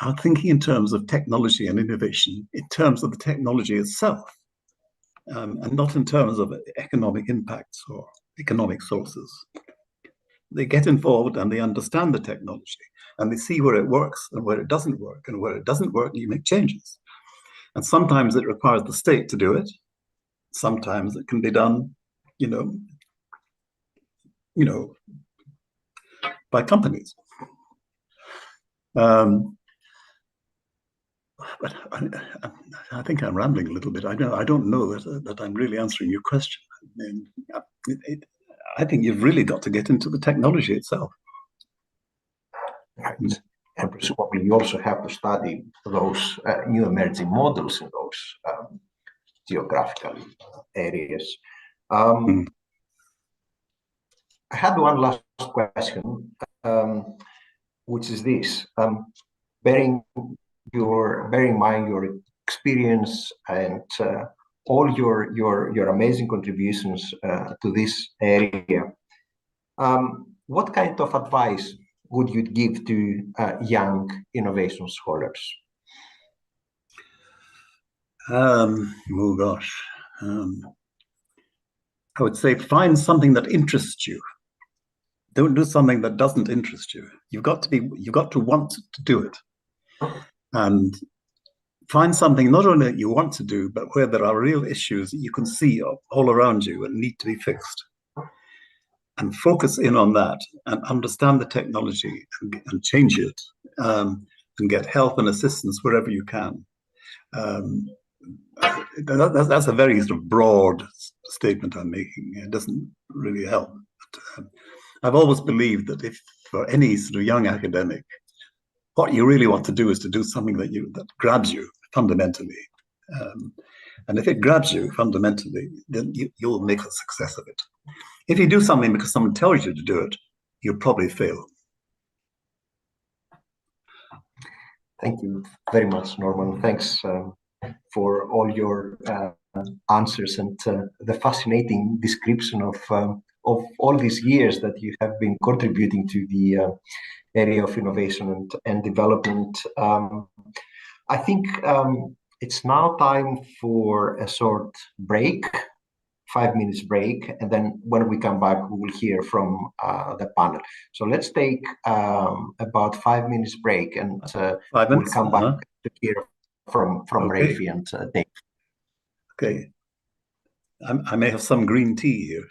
are thinking in terms of technology and innovation, in terms of the technology itself, and not in terms of economic impacts or economic sources. They get involved and they understand the technology and they see where it works and where it doesn't work, and where it doesn't work, you make changes. And sometimes it requires the state to do it. Sometimes it can be done, by companies. But I think I'm rambling a little bit. I don't know that I'm really answering your question. I think you've really got to get into the technology itself. Right. And presumably you also have to study those new emerging models in those geographical areas. I had one last question, which is this: bearing in mind your experience and all your amazing contributions to this area, what kind of advice would you give to young innovation scholars? Oh gosh, I would say find something that interests you. Don't do something that doesn't interest you. You've got to want to do it, and find something not only that you want to do, but where there are real issues that you can see all around you and need to be fixed. And focus in on that and understand the technology and change it, and get help and assistance wherever you can. That's a very sort of broad statement I'm making. It doesn't really help. But, I've always believed that if for any sort of young academic, what you really want to do is to do something that grabs you fundamentally. And if it grabs you fundamentally, then you'll make a success of it. If you do something because someone tells you to do it, you'll probably fail. Thank you very much, Norman. Thanks for all your answers and the fascinating description of all these years that you have been contributing to the area of innovation and development. I think it's now time for a short break, 5 minutes break, and then when we come back, we will hear from the panel. So let's take about 5 minutes break, and we'll come back to hear from Rafi and Dave. Okay. I may have some green tea here.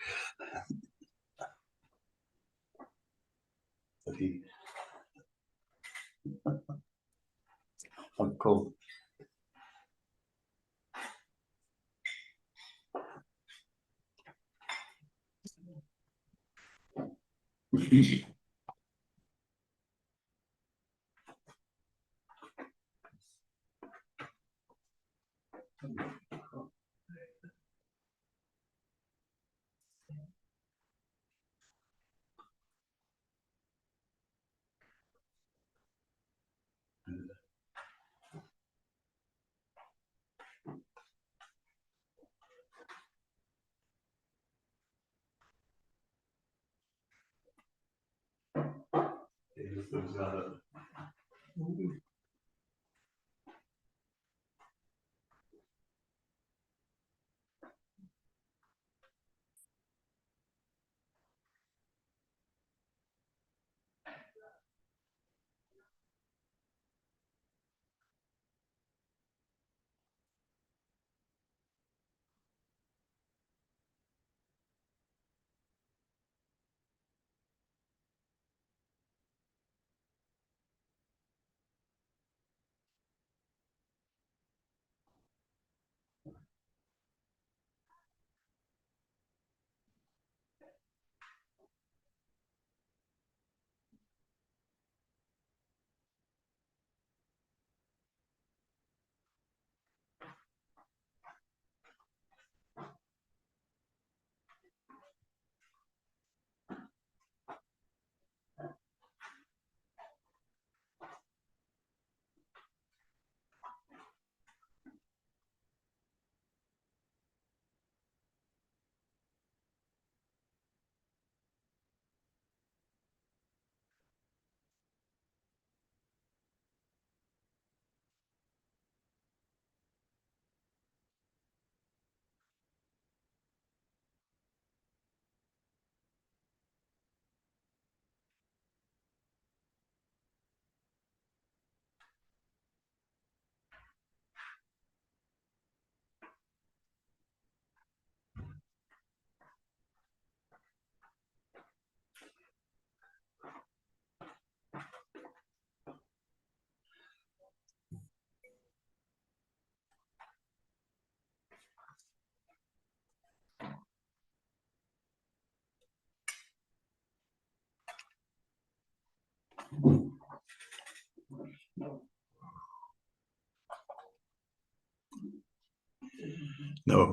I'm cold. No.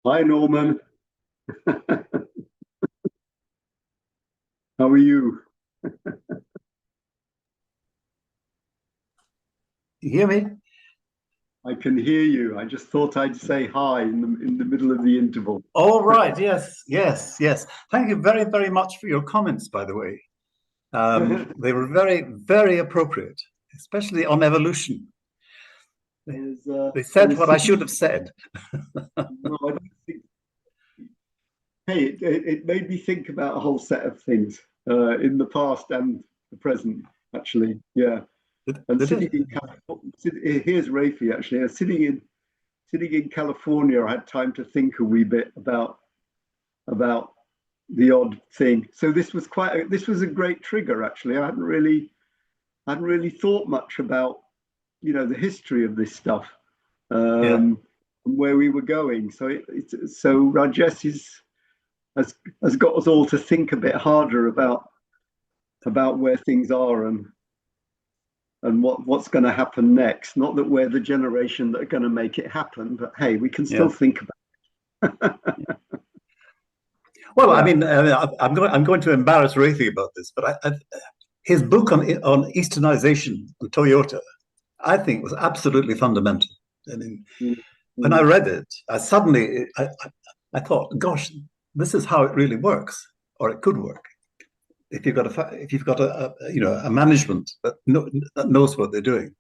Hi, Norman. How are you? You hear me? I can hear you. I just thought I'd say hi in the middle of the interval. Oh, right. Yes. Thank you very, very much for your comments, by the way. They were very, very appropriate, especially on evolution. They said what I should have said. No, I don't think. Hey, it made me think about a whole set of things in the past and the present, actually. Yeah. And here's Rafi, actually. Sitting in California, I had time to think a wee bit about the odd thing. So this was a great trigger, actually. I hadn't really thought much about, the history of this stuff, and where we were going. So so Rajesh has got us all to think a bit harder about where things are and what's going to happen next. Not that we're the generation that are going to make it happen, but hey, we can still think about it. Well, I mean, I'm going to embarrass Rafi about this, but his book on Easternization and Toyota, I think, was absolutely fundamental. I mean, when I read it, I thought, gosh, this is how it really works, or it could work, if you've got a management that knows what they're doing.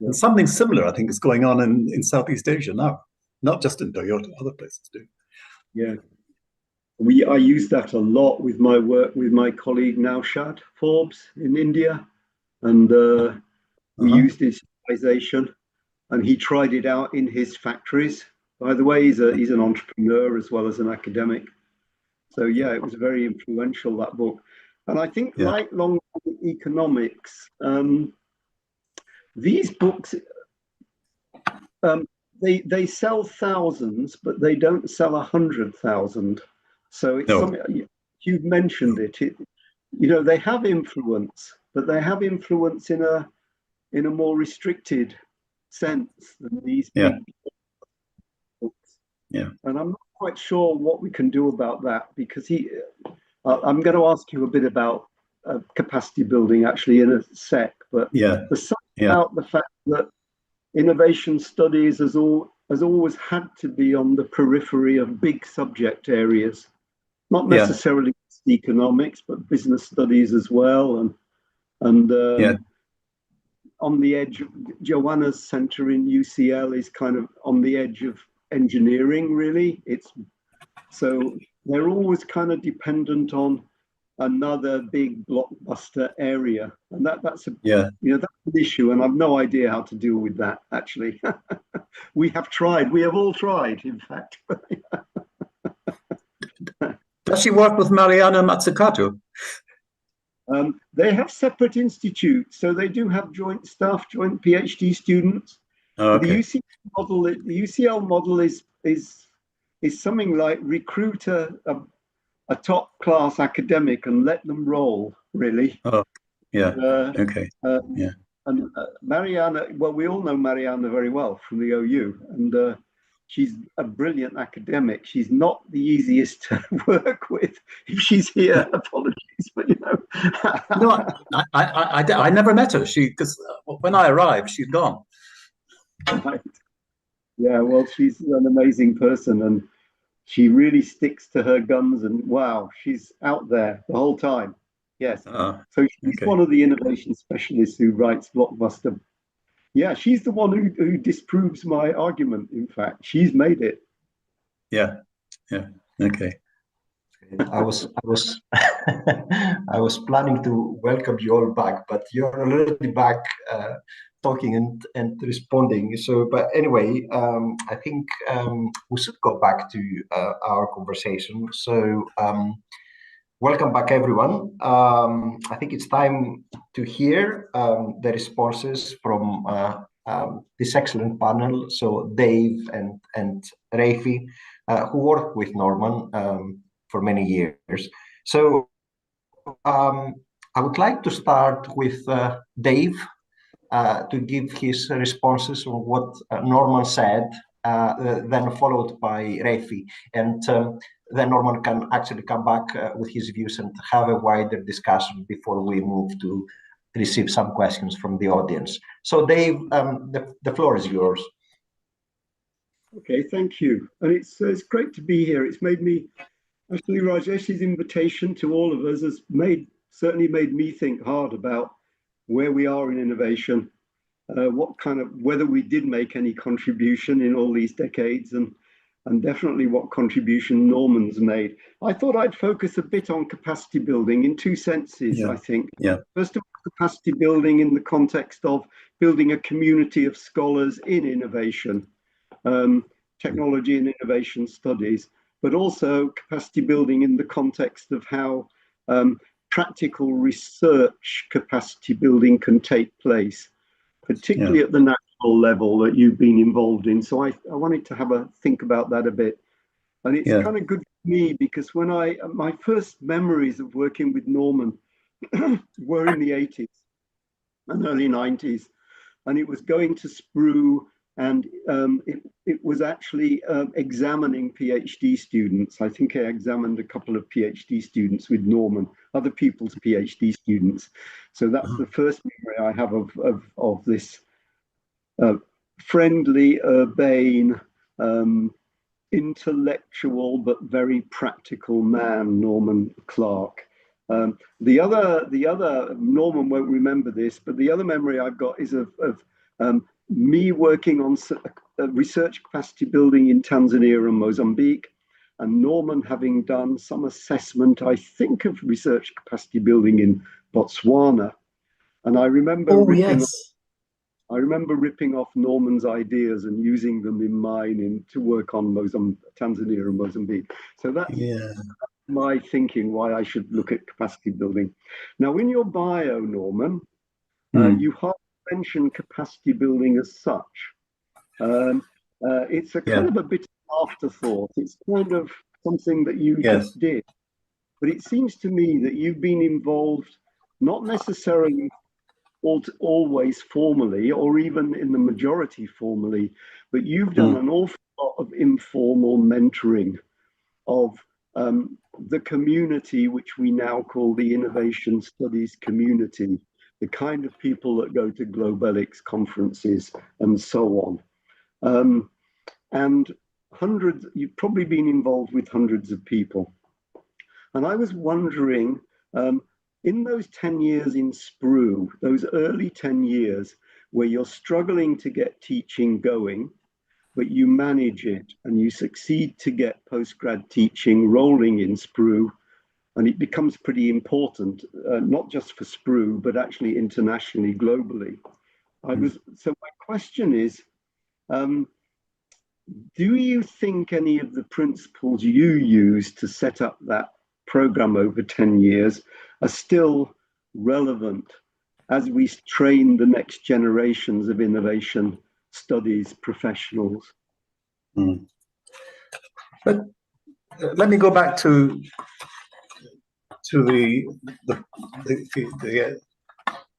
And something similar, I think, is going on in Southeast Asia now, not just in Toyota, other places too. Yeah. I use that a lot with my work with my colleague Naushad Forbes in India, and we used digitization, and he tried it out in his factories. By the way, he's an entrepreneur as well as an academic. So yeah, it was very influential, that book. And I think like long economics, these books they sell thousands, but they don't sell 100,000. So it's something you've mentioned it. They have influence, but they have influence in a more restricted sense than these big books. Yeah. And I'm not quite sure what we can do about that, because I'm going to ask you a bit about capacity building actually in a sec, but there's something about the fact that innovation studies has always had to be on the periphery of big subject areas. Not necessarily economics, but business studies as well, and on the edge. Joanna's center in UCL is kind of on the edge of engineering. Really, so they're always kind of dependent on another big blockbuster area, and that's an issue, and I've no idea how to deal with that. Actually, we have all tried, in fact. Does she work with Mariana Mazzucato? They have separate institutes, so they do have joint staff, joint PhD students. The UCL model is something like recruit a top class academic and let them roll, really. Oh, yeah. And Mariana, well, we all know Mariana very well from the OU, and she's a brilliant academic. She's not the easiest to work with. If she's here, apologies, but No, I never met her. Because when I arrived, she'd gone. Right. Yeah, well, she's an amazing person, and she really sticks to her guns, and wow, she's out there the whole time. Yes. So she's one of the innovation specialists who writes blockbuster. Yeah, she's the one who disproves my argument. In fact, she's made it. Yeah. Okay. I was I was planning to welcome you all back, but you're already back talking and responding. So, but anyway, I think we should go back to our conversation. So, welcome back, everyone. I think it's time to hear the responses from this excellent panel. So Dave and Rafi, who worked with Norman for many years. So I would like to start with Dave to give his responses on what Norman said, then followed by Rafi. And then Norman can actually come back with his views and have a wider discussion before we move to receive some questions from the audience. So Dave, the floor is yours. Okay, thank you. And it's great to be here. It's made me, actually, Rajesh's invitation to all of us has certainly made me think hard about where we are in innovation, whether we did make any contribution in all these decades, and definitely what contribution Norman's made. I thought I'd focus a bit on capacity building in two senses, I think. First of all, capacity building in the context of building a community of scholars in innovation, technology and innovation studies. but also capacity building in the context of how practical research capacity building can take place, particularly at the national level that you've been involved in. So I wanted to have a think about that a bit. And it's kind of good for me because when my first memories of working with Norman were in the 80s and early 90s. And it was going to Sprue, and it was actually examining PhD students. I think I examined a couple of PhD students with Norman, other people's PhD students. So that's the first memory I have of this friendly, urbane, intellectual but very practical man, Norman Clark. The other Norman won't remember this, but the other memory I've got is of me working on research capacity building in Tanzania and Mozambique, and Norman having done some assessment, I think, of research capacity building in Botswana. And I remember I remember ripping off Norman's ideas and using them in mine to work on Tanzania and Mozambique. So that's my thinking why I should look at capacity building. Now, in your bio, Norman, you hardly mention capacity building as such. It's a kind of a bit of afterthought. It's kind of something that you just did. But it seems to me that you've been involved, not necessarily always formally, or even in the majority formally, but you've done an awful lot of informal mentoring of the community, which we now call the innovation studies community, the kind of people that go to Globelix conferences and so on. And you've probably been involved with hundreds of people. And I was wondering, in those 10 years in Sprue, those early 10 years where you're struggling to get teaching going, but you manage it and you succeed to get postgrad teaching rolling in Sprue, and it becomes pretty important, not just for Sprue, but actually internationally, globally. So my question is, do you think any of the principles you use to set up that program over 10 years are still relevant as we train the next generations of innovation studies professionals? But let me go back to the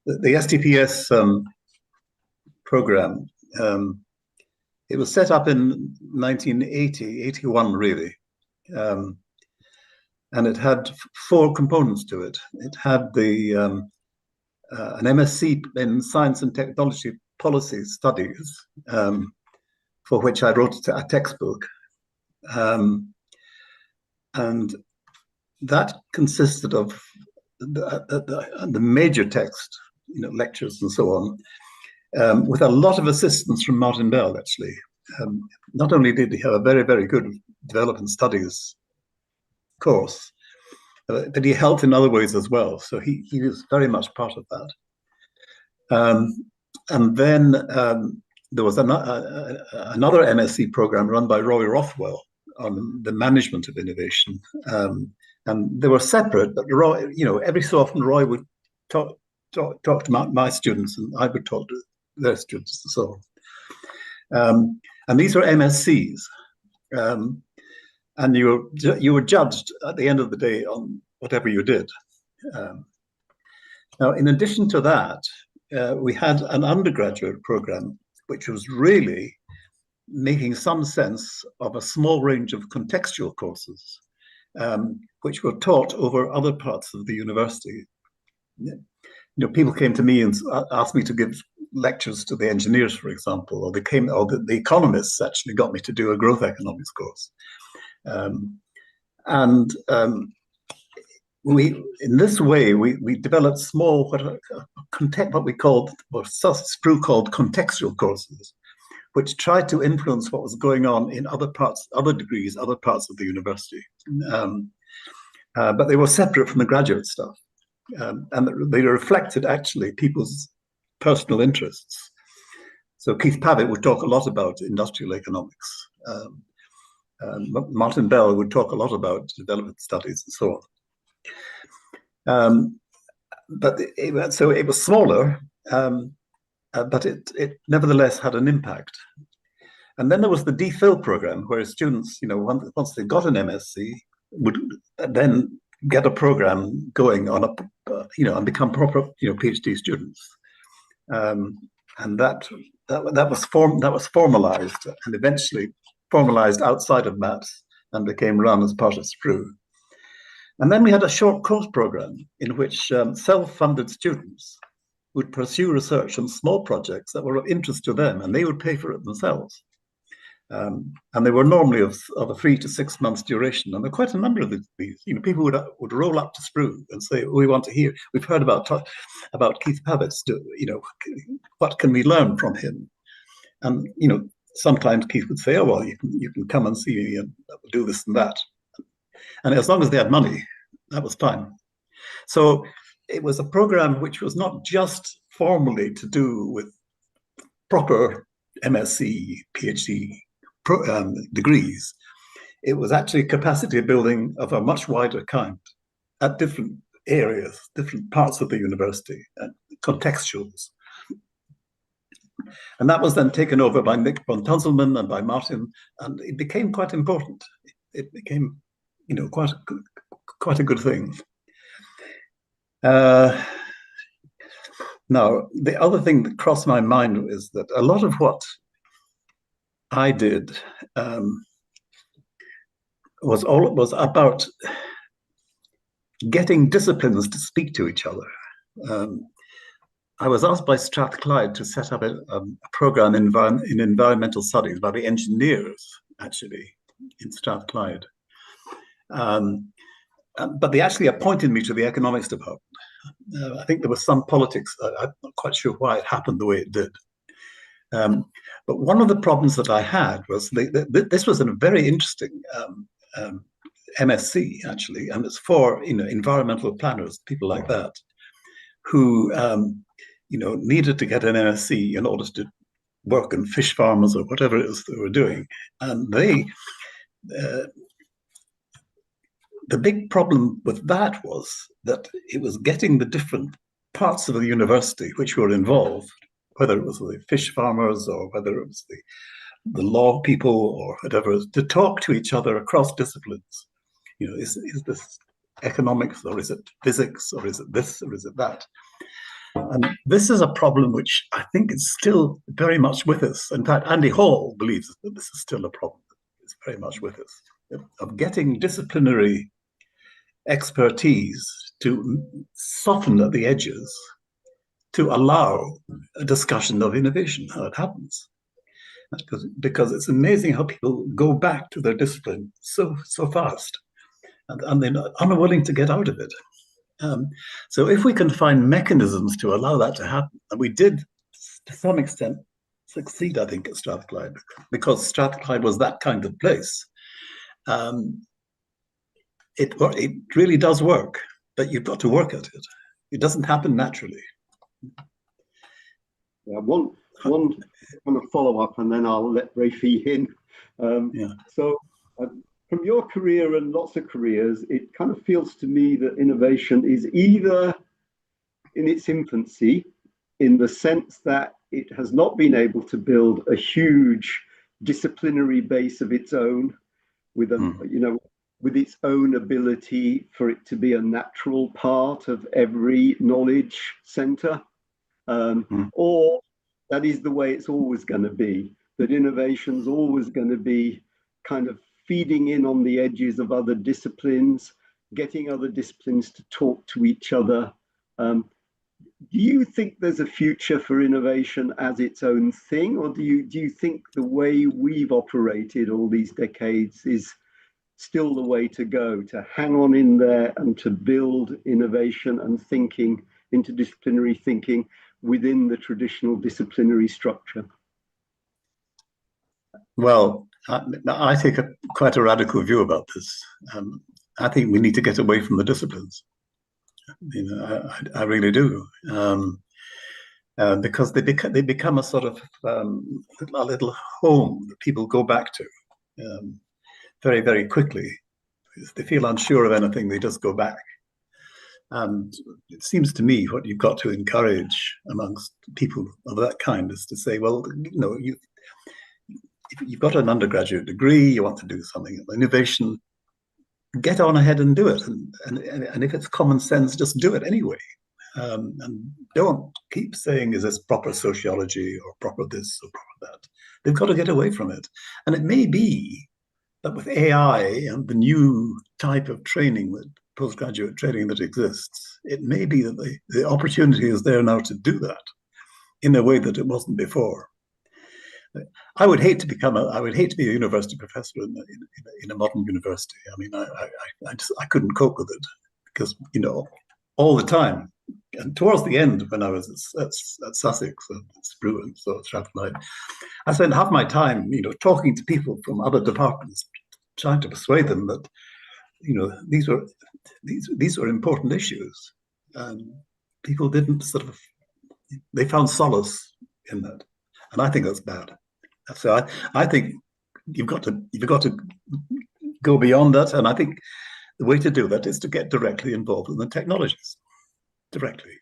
STPS program. It was set up in 81 really. And it had 4 components to it. It had an MSc in Science and Technology Policy Studies, for which I wrote a textbook. And that consisted of the major text, lectures and so on, with a lot of assistance from Martin Bell, actually. Not only did he have a very, very good development studies course, but he helped in other ways as well. So he was very much part of that. And then there was another MSc program run by Roy Rothwell on the management of innovation. And they were separate, but Roy, every so often Roy would talk to my students, and I would talk to their students and so on. And these were MScs. And you were judged at the end of the day on whatever you did. Now, in addition to that, we had an undergraduate program, which was really making some sense of a small range of contextual courses, which were taught over other parts of the university. People came to me and asked me to give lectures to the engineers, for example, or the economists actually got me to do a growth economics course. In this way, we developed small, what we called, or Sprue called contextual courses, which tried to influence what was going on in other degrees, other parts of the university. But they were separate from the graduate stuff. And they reflected actually people's personal interests. So Keith Pavitt would talk a lot about industrial economics. Martin Bell would talk a lot about development studies and so on. So it was smaller, but it nevertheless had an impact. And then there was the DPhil program, where students, once they got an MSc, would then get a program going on and become proper, PhD students. And that was formalized, and eventually formalized outside of MAPS and became run as part of SPRU. And then we had a short course program in which self-funded students would pursue research on small projects that were of interest to them, and they would pay for it themselves. And they were normally of a 3 to 6 months duration. And there are quite a number of these. People would roll up to SPRU and say, "We want to hear. We've heard about Keith Pavitt's. What can we learn from him?" And sometimes Keith would say, "Oh well, you can come and see me and do this and that." And as long as they had money, that was fine. So it was a program which was not just formally to do with proper MSc, PhD degrees. It was actually capacity building of a much wider kind at different areas, different parts of the university, and contextuals. And that was then taken over by Nick von Tunzelman and by Martin, and it became quite important. It became, quite a good thing. Now, the other thing that crossed my mind is that a lot of what I did was about getting disciplines to speak to each other. I was asked by Strathclyde to set up a program in environmental studies by the engineers, actually, in Strathclyde. But they actually appointed me to the economics department. I think there was some politics. I'm not quite sure why it happened the way it did. But one of the problems that I had was this was a very interesting MSc, actually, and it's for environmental planners, people like that, who needed to get an MSc in order to work in fish farmers or whatever it is they were doing. And the big problem with that was that it was getting the different parts of the university which were involved, whether it was the fish farmers or whether it was the law people or whatever, to talk to each other across disciplines. Is this economics, or is it physics, or is it this, or is it that? And this is a problem which I think is still very much with us. In fact, Andy Hall believes that this is still a problem that is very much with us, of getting disciplinary expertise to soften at the edges, to allow a discussion of innovation, how it happens. Because it's amazing how people go back to their discipline so fast, and they're unwilling to get out of it. So if we can find mechanisms to allow that to happen, and we did to some extent succeed, I think, at Strathclyde, because Strathclyde was that kind of place. It really does work, but you've got to work at it. It doesn't happen naturally. Yeah, one kind of follow up, and then I'll let Rafi in. So from your career and lots of careers, it kind of feels to me that innovation is either in its infancy, in the sense that it has not been able to build a huge disciplinary base of its own, with with its own ability for it to be a natural part of every knowledge center, or that is the way it's always going to be, that innovation's always going to be kind of feeding in on the edges of other disciplines, getting other disciplines to talk to each other. Do you think there's a future for innovation as its own thing, or do you think the way we've operated all these decades is still the way to go, to hang on in there and to build innovation and thinking, interdisciplinary thinking within the traditional disciplinary structure? Well, I take quite a radical view about this. I think we need to get away from the disciplines. I really do, because they become a sort of a little home that people go back to. very, very quickly. If they feel unsure of anything, they just go back. And it seems to me what you've got to encourage amongst people of that kind is to say, well, you've got an undergraduate degree, you want to do something, innovation, get on ahead and do it. And if it's common sense, just do it anyway. And don't keep saying, is this proper sociology or proper this or proper that? They've got to get away from it. And it may be that with AI and the new type of training, that postgraduate training that exists, it may be that the opportunity is there now to do that in a way that it wasn't before. I would hate to be a university professor in a modern university. I mean, I couldn't cope with it because, all the time. And towards the end, when I was at Sussex, at Sprue, and so at Raphael, I spent half my time, talking to people from other departments, trying to persuade them that, these were important issues, and people didn't they found solace in that, and I think that's bad. So I think you've got to go beyond that, and I think the way to do that is to get directly involved in the technologies. Directly.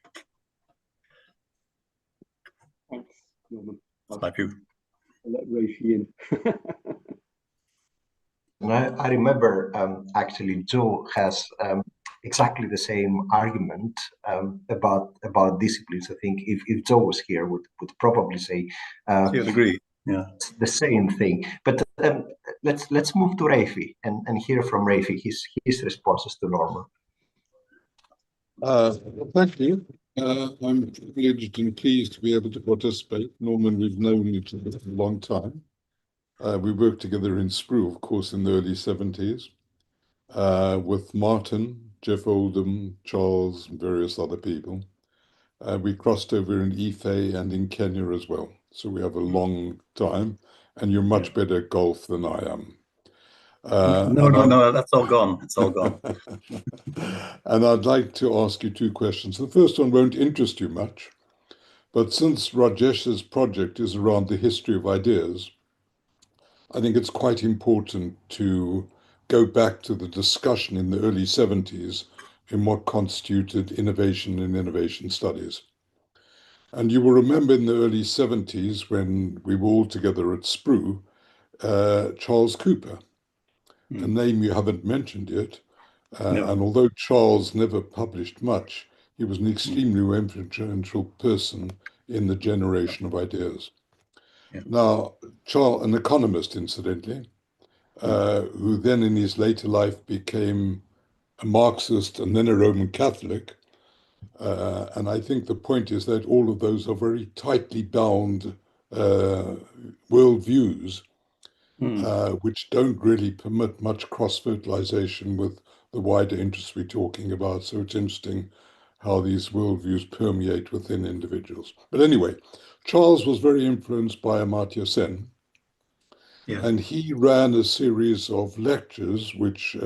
Thanks, Norman. That's my view. I'll let Rafi in. And I remember actually Joe has exactly the same argument about disciplines. I think if Joe was here, would probably say I agree. Yeah, the same thing. But let's move to Rafi and hear from Rafi his responses to Norman. Thank you. I'm privileged and pleased to be able to participate. Norman, we've known each other for a long time. We worked together in Sprue, of course, in the early 70s, with Martin, Jeff Oldham, Charles, and various other people. We crossed over in Ife and in Kenya as well. So we have a long time, and you're much better at golf than I am. No, that's all gone. It's all gone. And I'd like to ask you two questions. The first one won't interest you much, but since Rajesh's project is around the history of ideas, I think it's quite important to go back to the discussion in the early 70s in what constituted innovation and innovation studies. And you will remember in the early 70s when we were all together at Sprue, Charles Cooper, a name you haven't mentioned yet. No. And although Charles never published much, he was an extremely influential person in the generation of ideas. Yeah. Now, Charles, an economist, incidentally, who then in his later life became a Marxist and then a Roman Catholic. And I think the point is that all of those are very tightly bound worldviews, which don't really permit much cross-fertilization with the wider interests we're talking about. So it's interesting how these worldviews permeate within individuals. But anyway, Charles was very influenced by Amartya Sen. Yes. And he ran a series of lectures, which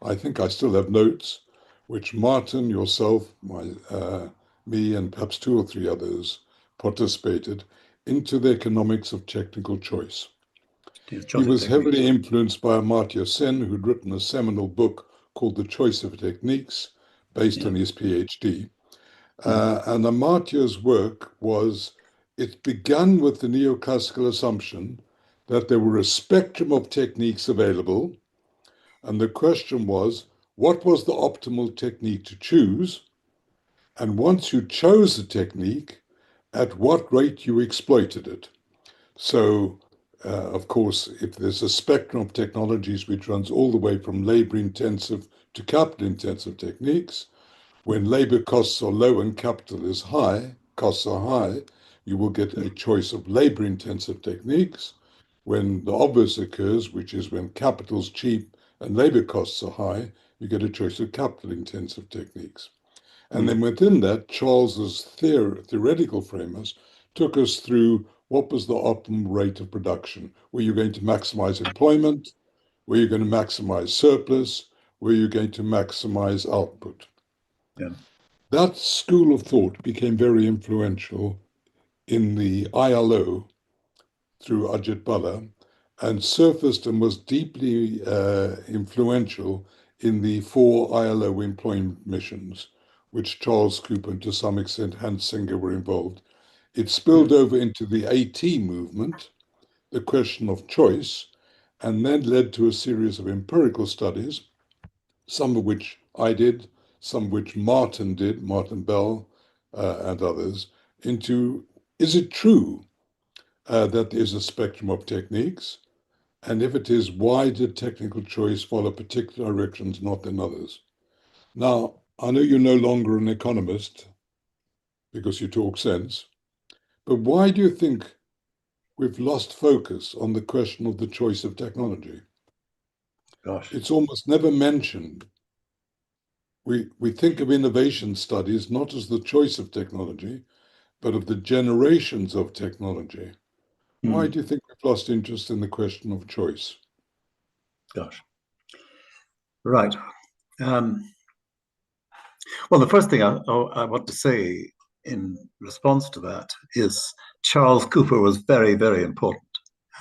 I think I still have notes, which Martin, yourself, me, and perhaps two or three others participated into the economics of technical choice. He was heavily influenced by Amartya Sen, who'd written a seminal book called The Choice of Techniques, based on his PhD. And Amartya's work it began with the neoclassical assumption that there were a spectrum of techniques available. And the question was, what was the optimal technique to choose? And once you chose a technique, at what rate you exploited it. So, of course, if there's a spectrum of technologies which runs all the way from labor-intensive to capital-intensive techniques, when labor costs are low and capital is high, costs are high, you will get a choice of labor-intensive techniques. When the obverse occurs, which is when capital's cheap and labor costs are high, you get a choice of capital-intensive techniques. And then within that, Charles's theoretical framers took us through what was the optimal rate of production. Were you going to maximize employment? Were you going to maximize surplus? Were you going to maximize output? Yeah. That school of thought became very influential in the ILO through Ajit Bala, and surfaced and was deeply influential in the 4 ILO employment missions, which Charles Cooper and to some extent Hans Singer were involved. It spilled over into the AT movement, the question of choice, and then led to a series of empirical studies, some of which I did, some of which Martin did, Martin Bell and others, into, is it true that there's a spectrum of techniques? And if it is, why did technical choice follow particular directions, not in others? Now, I know you're no longer an economist because you talk sense, but why do you think we've lost focus on the question of the choice of technology? Gosh. It's almost never mentioned. We think of innovation studies not as the choice of technology, but of the generations of technology. Why do you think we've lost interest in the question of choice? Gosh. Right. Well, the first thing I want to say in response to that is Charles Cooper was very, very important.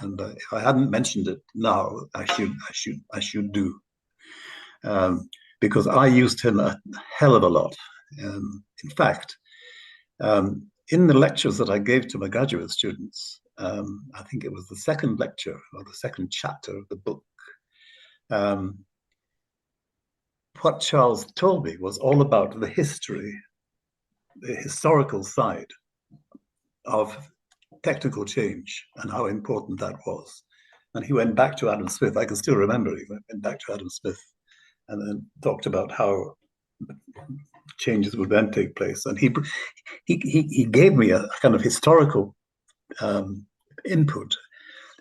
And if I hadn't mentioned it now, I should do. Because I used him a hell of a lot. In fact, in the lectures that I gave to my graduate students, I think it was the second lecture or the second chapter of the book, what Charles told me was all about the history, the historical side of technical change and how important that was. And he went back to Adam Smith. I can still remember he went back to Adam Smith and then talked about how changes would then take place. And he gave me a kind of historical input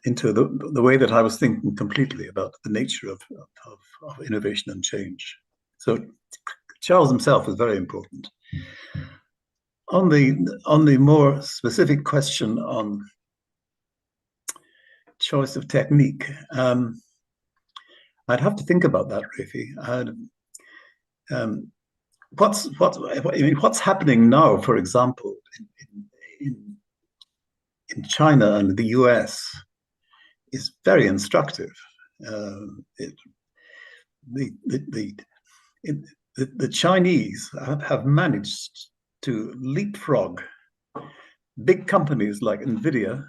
into the way that I was thinking completely about the nature of innovation and change. So Charles himself is very important. On the more specific question on choice of technique, I'd have to think about that, Rafi. What's happening now, for example, in China and the US is very instructive. The Chinese have managed to leapfrog big companies like NVIDIA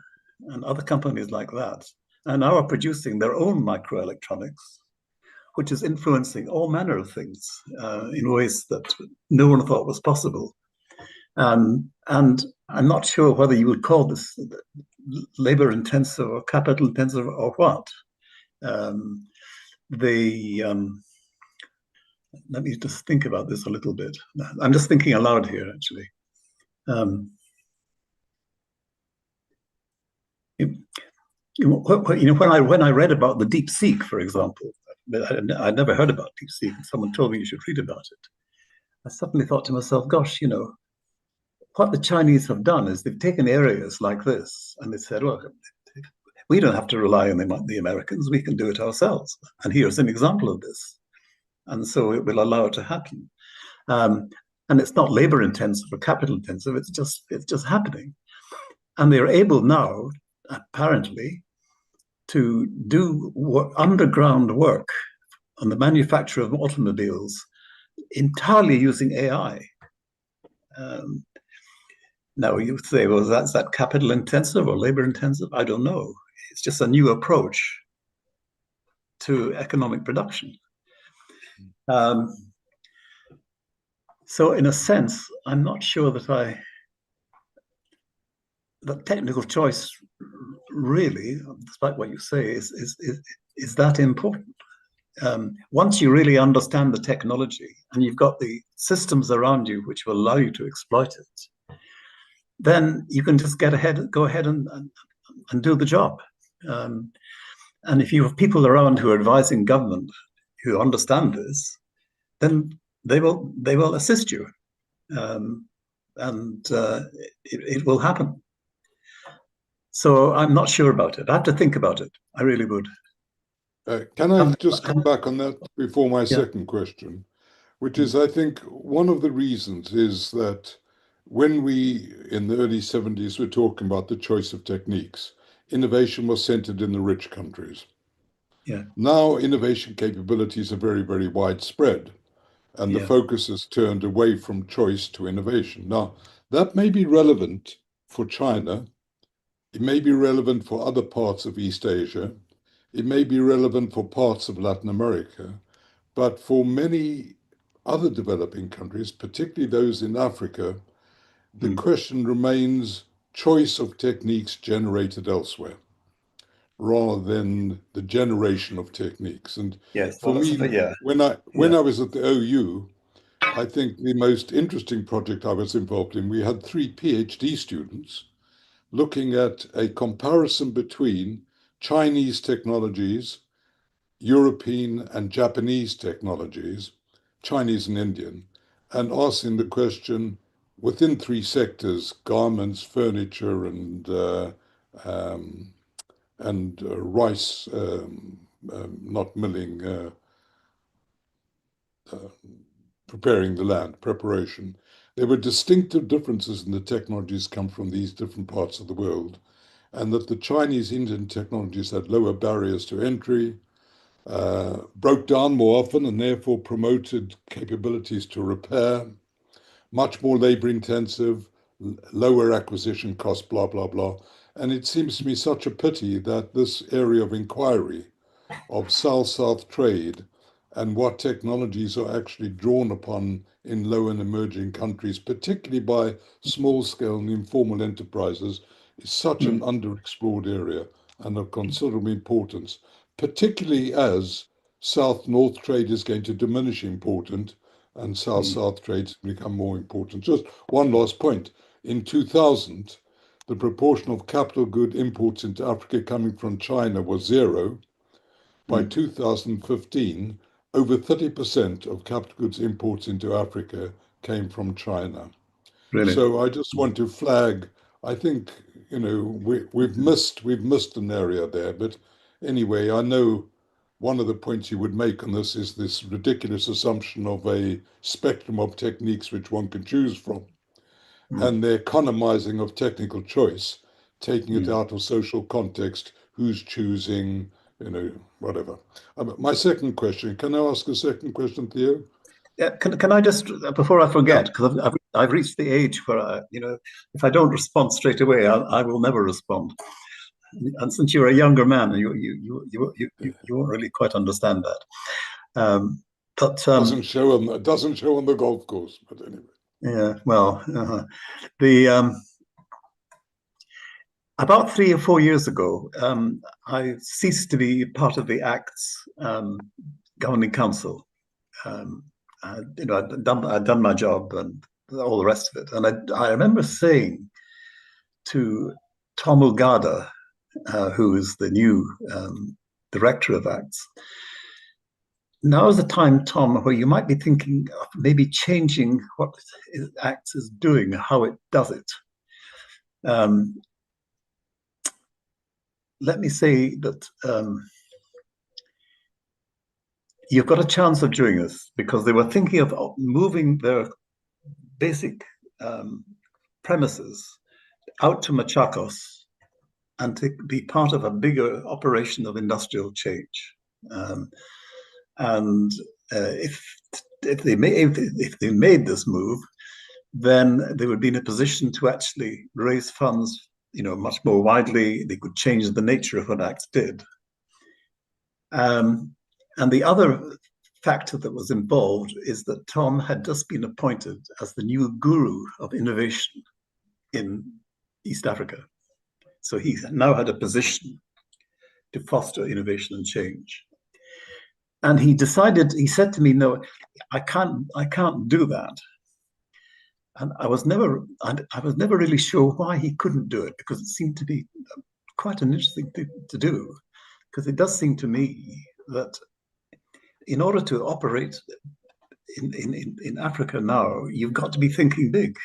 and other companies like that, and now are producing their own microelectronics, which is influencing all manner of things in ways that no one thought was possible. And I'm not sure whether you would call this labor intensive or capital intensive or what. Let me just think about this a little bit. I'm just thinking aloud here, actually. When I read about the deep seek, for example, I'd never heard about deep seek, and someone told me you should read about it. I suddenly thought to myself, gosh, what the Chinese have done is they've taken areas like this and they said, well, we don't have to rely on the Americans, we can do it ourselves. And here's an example of this. And so it will allow it to happen. And it's not labor intensive or capital intensive, it's just happening. And they're able now, apparently, to do underground work on the manufacture of automobiles entirely using AI. Now you say, well, that's that capital intensive or labor intensive? I don't know. It's just a new approach to economic production. So in a sense, I'm not sure that technical choice really, despite what you say, is that important. Once you really understand the technology and you've got the systems around you which will allow you to exploit it, then you can just go ahead and do the job. And if you have people around who are advising government who understand this, then they will assist you, and it will happen. So I'm not sure about it. I have to think about it. I really would. Can I just come back on that before my second question, which is, I think one of the reasons is that when we, in the early 70s, were talking about the choice of techniques, innovation was centered in the rich countries. Yeah. Now innovation capabilities are very, very widespread, and the Yeah. focus has turned away from choice to innovation. Now, that may be relevant for China. It may be relevant for other parts of East Asia. It may be relevant for parts of Latin America. But for many other developing countries, particularly those in Africa, the question remains choice of techniques generated elsewhere, rather than the generation of techniques. And Yes. for me, when I was at the OU, I think the most interesting project I was involved in, we had 3 PhD students looking at a comparison between Chinese technologies, European and Japanese technologies, Chinese and Indian, and asking the question within 3 sectors: garments, furniture, and rice, not milling, preparing the land, preparation. There were distinctive differences in the technologies come from these different parts of the world, and that the Chinese Indian technologies had lower barriers to entry, broke down more often, and therefore promoted capabilities to repair, much more labor intensive, lower acquisition cost, blah, blah, blah. And it seems to me such a pity that this area of inquiry of South-South trade and what technologies are actually drawn upon in low and emerging countries, particularly by small-scale and informal enterprises, is such an underexplored area and of considerable importance, particularly as South-North trade is going to diminish important and South-South trade become more important. Just one last point. In 2000, the proportion of capital good imports into Africa coming from China was 0. By 2015, over 30% of capital goods imports into Africa came from China. Really? So I just want to flag, I think, we've missed an area there. But anyway, I know one of the points you would make on this is this ridiculous assumption of a spectrum of techniques which one can choose from, and the economizing of technical choice, taking it out of social context, who's choosing, whatever. My second question, can I ask a second question, Theo? Yeah, can I just, before I forget, because I've reached the age where, if I don't respond straight away, I will never respond. And since you're a younger man, you won't really quite understand that. But doesn't show on the golf course, but anyway. Yeah, well, about 3 or 4 years ago, I ceased to be part of the Acts governing council. I'd done my job and all the rest of it. And I remember saying to Tom Ugada, who is the new director of Acts, now is the time, Tom, where you might be thinking of maybe changing what Acts is doing, how it does it. Let me say that you've got a chance of doing this, because they were thinking of moving their basic premises out to Machakos and to be part of a bigger operation of industrial change. And if they made this move, then they would be in a position to actually raise funds, much more widely. They could change the nature of what Acts did. And the other factor that was involved is that Tom had just been appointed as the new guru of innovation in East Africa. So he now had a position to foster innovation and change. And he said to me, no, I can't do that. And I was never really sure why he couldn't do it, because it seemed to be quite an interesting thing to do. Because it does seem to me that in order to operate in Africa now, you've got to be thinking big.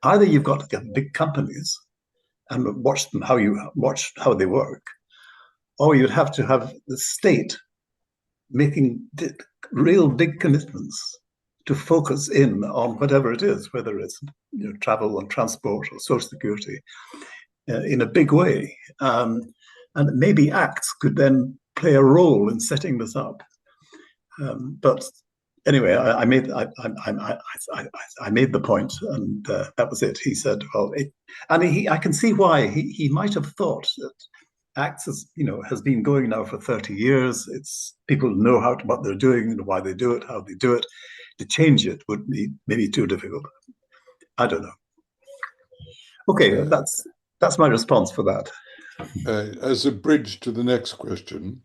Either you've got to get big companies and watch how they work, or you'd have to have the state making real big commitments to focus in on whatever it is, whether it's travel and transport or social security. in a big way. And maybe acts could then play a role in setting this up. But anyway, I made the point, and that was it. He said, "Well," I can see why he might have thought that acts has been going now for 30 years. It's people know what they're doing, why they do it, how they do it. To change it would be maybe too difficult. I don't know. Okay, that's my response for that. As a bridge to the next question,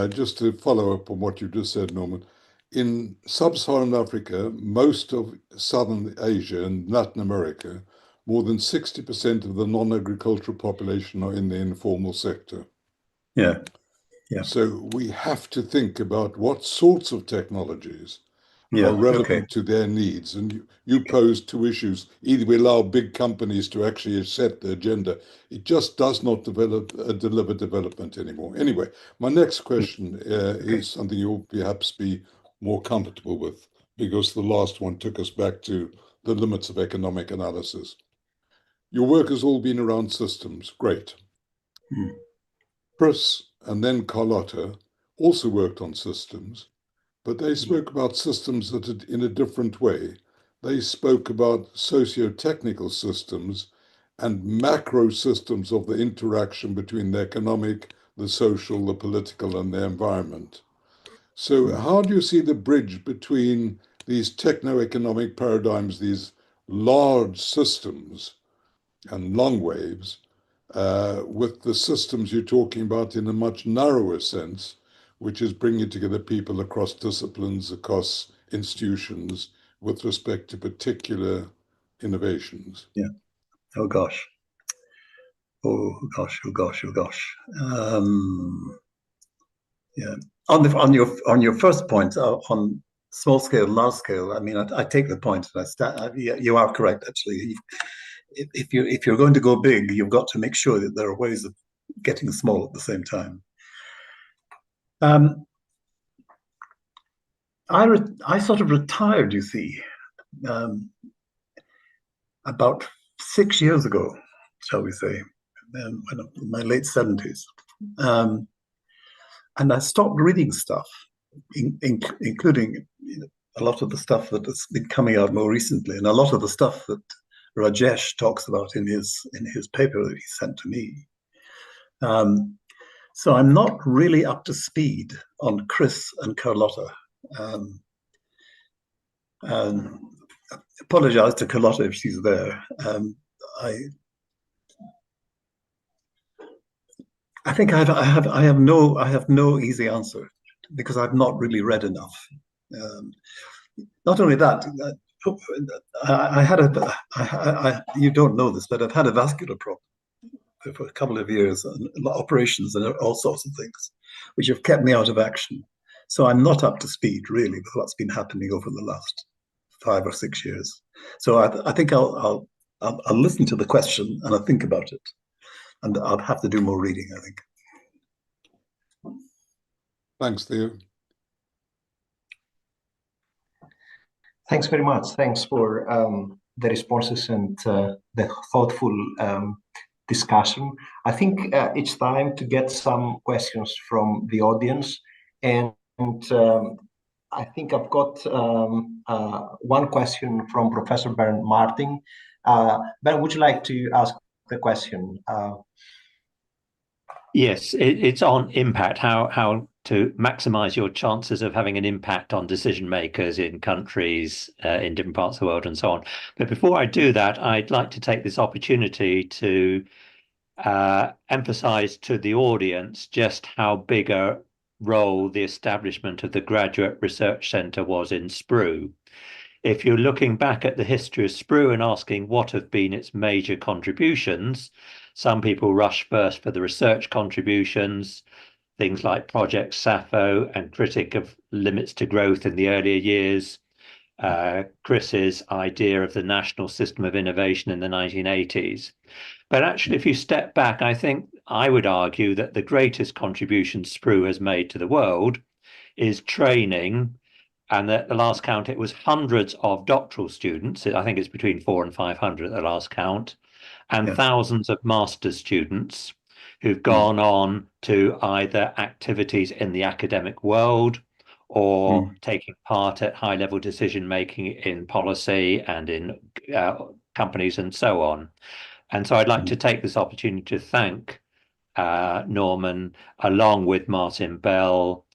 just to follow up on what you just said, Norman, in sub-Saharan Africa, most of Southern Asia and Latin America, more than 60% of the non-agricultural population are in the informal sector. Yeah. So we have to think about what sorts of technologies are relevant to their needs. And you pose two issues. Either we allow big companies to actually set the agenda. It just does not deliver development anymore. Anyway, my next question is something you'll perhaps be more comfortable with, because the last one took us back to the limits of economic analysis. Your work has all been around systems. Great. Chris and then Carlotta also worked on systems, but they spoke about systems in a different way. They spoke about socio-technical systems and macro systems of the interaction between the economic, the social, the political, and the environment. So how do you see the bridge between these techno-economic paradigms, these large systems and long waves, with the systems you're talking about in a much narrower sense, which is bringing together people across disciplines, across institutions, with respect to particular innovations? Yeah. Oh gosh. Yeah. On your first point, on small scale, large scale, I mean, I take the point. You are correct, actually. If you're going to go big, you've got to make sure that there are ways of getting small at the same time. I sort of retired, you see, about 6 years ago, shall we say, in my late 70s. And I stopped reading stuff, including a lot of the stuff that has been coming out more recently, and a lot of the stuff that Rajesh talks about in his paper that he sent to me. So I'm not really up to speed on Chris and Carlotta. Apologize to Carlotta if she's there. I think I have no easy answer, because I've not really read enough. Not only that, you don't know this, but I've had a vascular problem for a couple of years, and operations and all sorts of things, which have kept me out of action. So I'm not up to speed really with what's been happening over the last 5 or 6 years. So I think I'll listen to the question and I'll think about it, and I'll have to do more reading, I think. Thanks, Theo. Thanks very much. Thanks for the responses and the thoughtful discussion. I think it's time to get some questions from the audience, and I think I've got one question from Professor Bernd Martin. Ben, would you like to ask the question? Yes, it's on impact, how to maximize your chances of having an impact on decision makers in countries in different parts of the world and so on. But before I do that, I'd like to take this opportunity to emphasize to the audience just how big a role the establishment of the Graduate Research Centre was in SPRU. If you're looking back at the history of SPRU and asking what have been its major contributions, some people rush first for the research contributions, things like Project Sappho and critic of limits to growth in the earlier years, Chris's idea of the national system of innovation in the 1980s. But actually, if you step back, I think I would argue that the greatest contribution SPRU has made to the world is training, and at the last count, it was hundreds of doctoral students. I think it's between 400 and 500 at the last count, and Yeah. thousands of master's students who've gone on to either activities in the academic world or taking part at high-level decision-making in policy and in companies and so on. And so I'd like to take this opportunity to thank Norman, along with Martin Bell,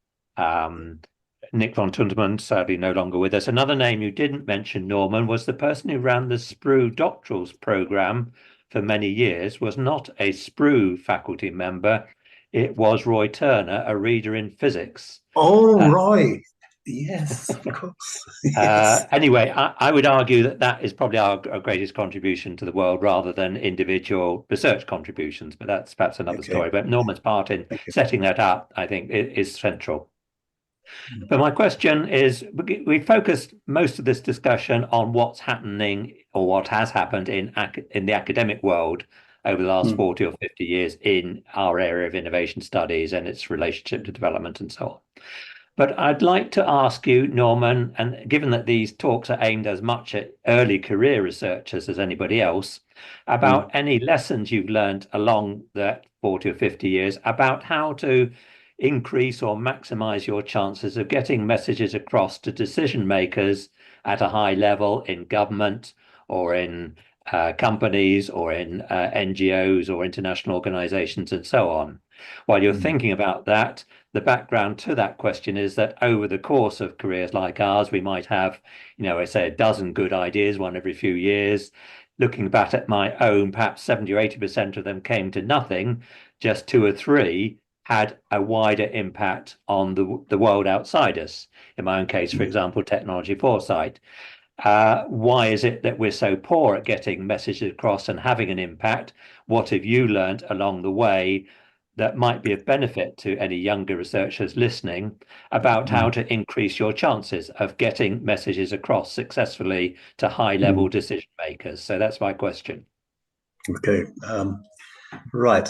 Nick von Tunderman, sadly no longer with us. Another name you didn't mention, Norman, was the person who ran the SPRU doctorals program for many years, was not a SPRU faculty member. It was Roy Turner, a reader in physics. Oh, Roy. Yes, of course. Yes. Anyway, I would argue that that is probably our greatest contribution to the world rather than individual research contributions, but that's perhaps another story. But Norman's part in setting that up, I think, is central. But my question is, we focused most of this discussion on what's happening or what has happened in the academic world over the last 40 or 50 years in our area of innovation studies and its relationship to development and so on. But I'd like to ask you, Norman, and given that these talks are aimed as much at early career researchers as anybody else, about any lessons you've learned along that 40 or 50 years about how to increase or maximize your chances of getting messages across to decision makers at a high level in government or in companies or in NGOs or international organizations and so on. While you're thinking about that, the background to that question is that over the course of careers like ours, we might have, I say a dozen good ideas, one every few years. Looking back at my own, perhaps 70 or 80% of them came to nothing. Just 2 or 3 had a wider impact on the world outside us. In my own case, for example, technology foresight. Why is it that we're so poor at getting messages across and having an impact? What have you learned along the way that might be of benefit to any younger researchers listening about how to increase your chances of getting messages across successfully to high-level decision makers? So that's my question. Okay, right.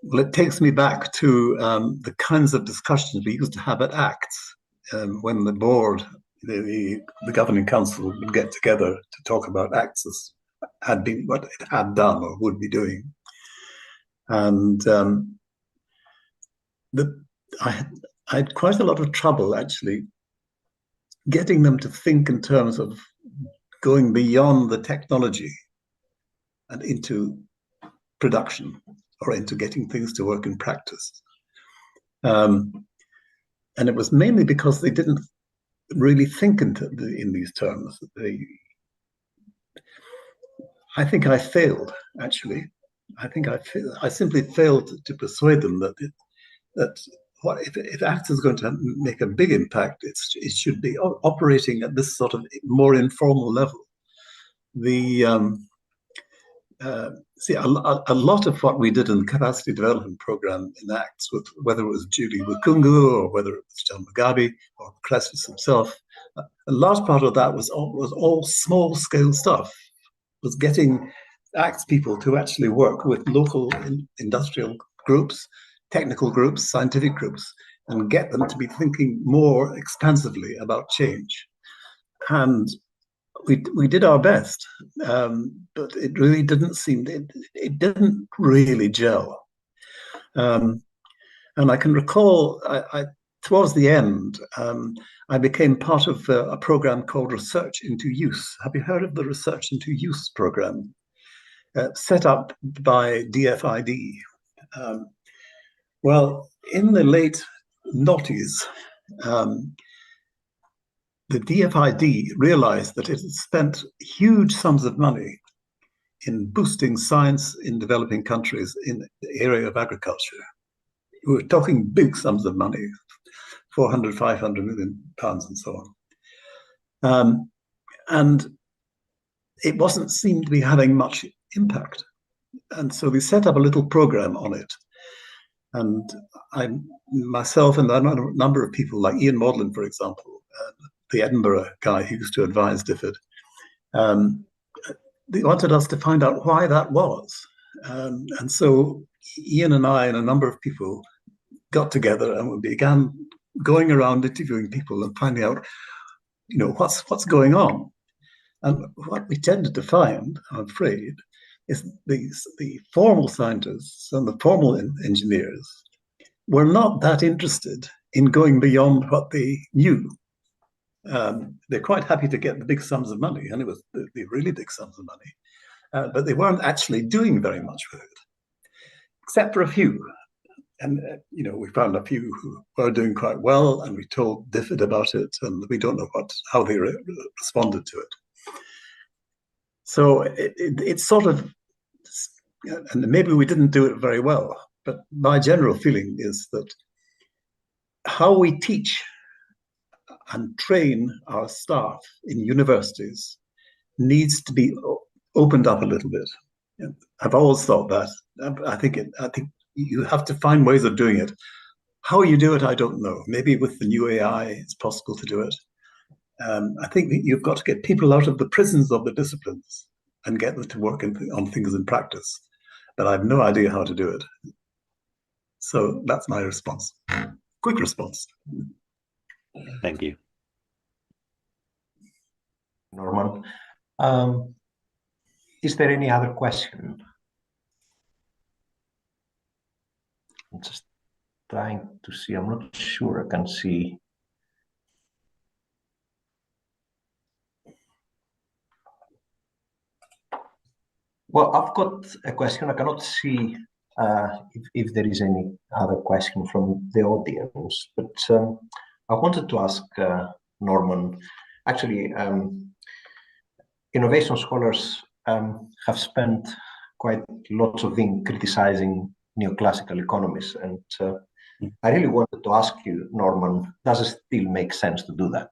Well, it takes me back to the kinds of discussions we used to have at ACTS when the board, the governing council would get together to talk about ACTS as had been what it had done or would be doing. And I had quite a lot of trouble actually getting them to think in terms of going beyond the technology and into production or into getting things to work in practice. And it was mainly because they didn't really think in these terms. I think I failed, actually. I simply failed to persuade them that if ACTS is going to make a big impact, it should be operating at this sort of more informal level. See, a lot of what we did in the capacity development program in ACTS, whether it was Julie Wikungu or whether it was John Mugabe or Crestus himself, a large part of that was all small-scale stuff. Was getting ACTS people to actually work with local industrial groups, technical groups, scientific groups, and get them to be thinking more expansively about change. And we did our best, but it really didn't seem, it didn't really gel. And I can recall, towards the end, I became part of a program called Research into Use. Have you heard of the Research into Use program? Set up by DFID. Well, in the late noughties, the DFID realized that it had spent huge sums of money in boosting science in developing countries in the area of agriculture. We were talking big sums of money, 400, 500 million pounds and so on. And it wasn't seemed to be having much impact. And so we set up a little program on it. And myself and a number of people like Ian Maudlin, for example, the Edinburgh guy who used to advise DFID, they wanted us to find out why that was. And so Ian and I and a number of people got together and we began going around interviewing people and finding out, what's going on. And what we tended to find, I'm afraid, is the formal scientists and the formal engineers were not that interested in going beyond what they knew. They're quite happy to get the big sums of money, and it was the really big sums of money, but they weren't actually doing very much with it, except for a few. And we found a few who were doing quite well, and we differed about it, and we don't know how they responded to it. So it's sort of, and maybe we didn't do it very well, but my general feeling is that how we teach and train our staff in universities needs to be opened up a little bit. I've always thought that. I think you have to find ways of doing it. How you do it, I don't know. Maybe with the new AI, it's possible to do it. I think that you've got to get people out of the prisons of the disciplines and get them to work on things in practice. But I have no idea how to do it. So that's my response. Quick response. Thank you. Norman. Is there any other question? I'm just trying to see. I'm not sure I can see. Well, I've got a question. I cannot see if there is any other question from the audience, but I wanted to ask Norman, actually, innovation scholars have spent quite lots of things criticizing neoclassical economists, and I really wanted to ask you, Norman, does it still make sense to do that?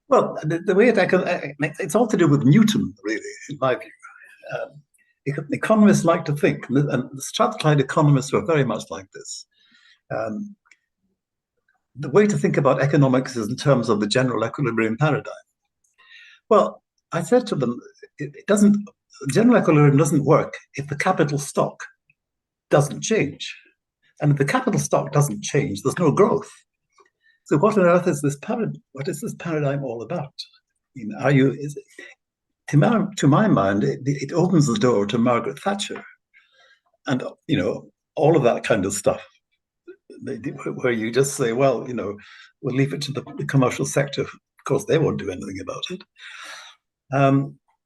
Well, the way it's all to do with Newton, really, in my view. Economists like to think, and the Strathclyde economists were very much like this. The way to think about economics is in terms of the general equilibrium paradigm. Well, I said to them, general equilibrium doesn't work if the capital stock doesn't change. And if the capital stock doesn't change, there's no growth. So what on earth is this paradigm? What is this paradigm all about? To my mind, it opens the door to Margaret Thatcher, and all of that kind of stuff, where you just say, well, we'll leave it to the commercial sector. Of course, they won't do anything about it.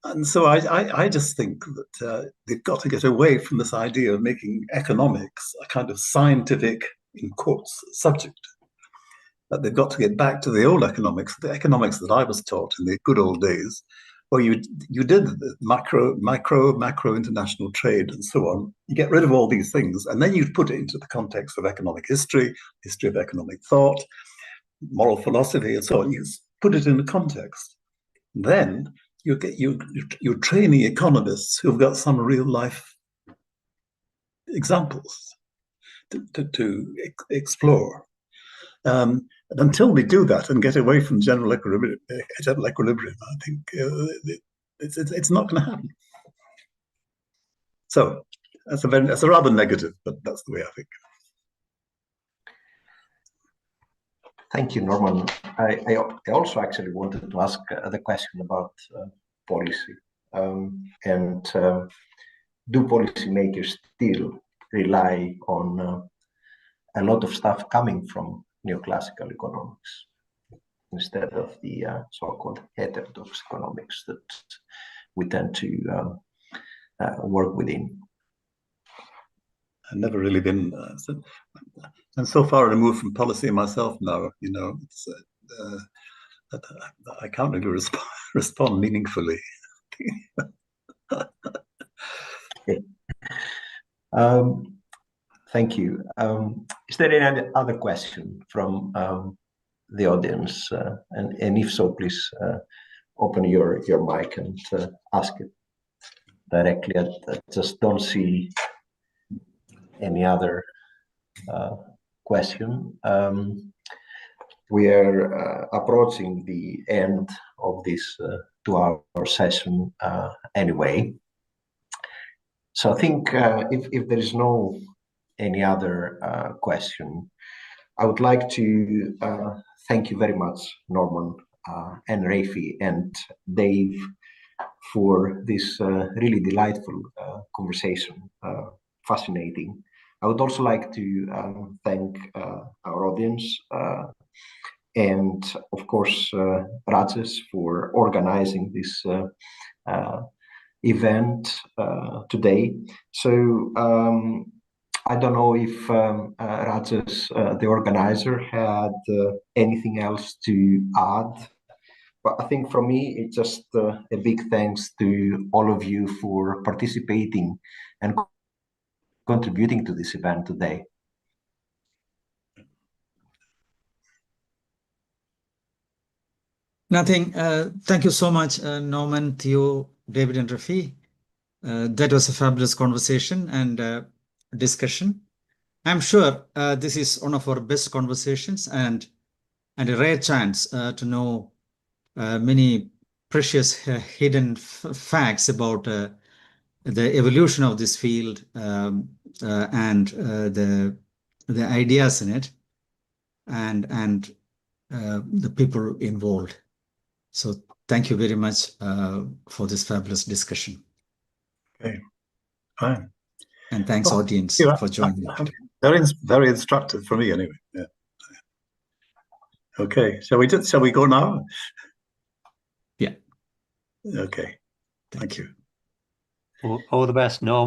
And so I just think that they've got to get away from this idea of making economics a kind of scientific, in quotes, subject. That they've got to get back to the old economics, the economics that I was taught in the good old days, where you did the macro international trade and so on. You get rid of all these things, and then you put it into the context of economic history of economic thought, moral philosophy, and so on. You put it in the context. Then you're training economists who've got some real life examples to explore. Until we do that and get away from general equilibrium, I think it's not going to happen. So that's a rather negative, but that's the way I think. Thank you, Norman. I also actually wanted to ask the question about policy, and do policymakers still rely on a lot of stuff coming from neoclassical economics instead of the so-called heterodox economics that we tend to work within? I've never really been, and so far removed from policy myself now. It's, I can't really respond meaningfully. Okay. Thank you. Is there any other question from the audience? And if so, please open your mic and ask it directly. I just don't see any other question. We are approaching the end of this 2-hour session anyway. So I think if there is no any other question, I would like to thank you very much, Norman, and Rafi and Dave for this really delightful conversation, fascinating. I would also like to thank our audience and, of course, Ratzes for organizing this event today. So I don't know if Ratzes, the organizer, had anything else to add. But I think from me, it's just a big thanks to all of you for participating and contributing to this event today. Nothing. Thank you so much, Norman, Theo, David, and Rafi. That was a fabulous conversation and discussion. I'm sure this is one of our best conversations and a rare chance to know many precious hidden facts about the evolution of this field and the ideas in it and the people involved. So thank you very much for this fabulous discussion. Okay, fine. And thanks, audience, for joining. Very instructive for me, anyway. Yeah. Okay, shall we go now? Yeah. Okay. Thank you. All the best, Norm.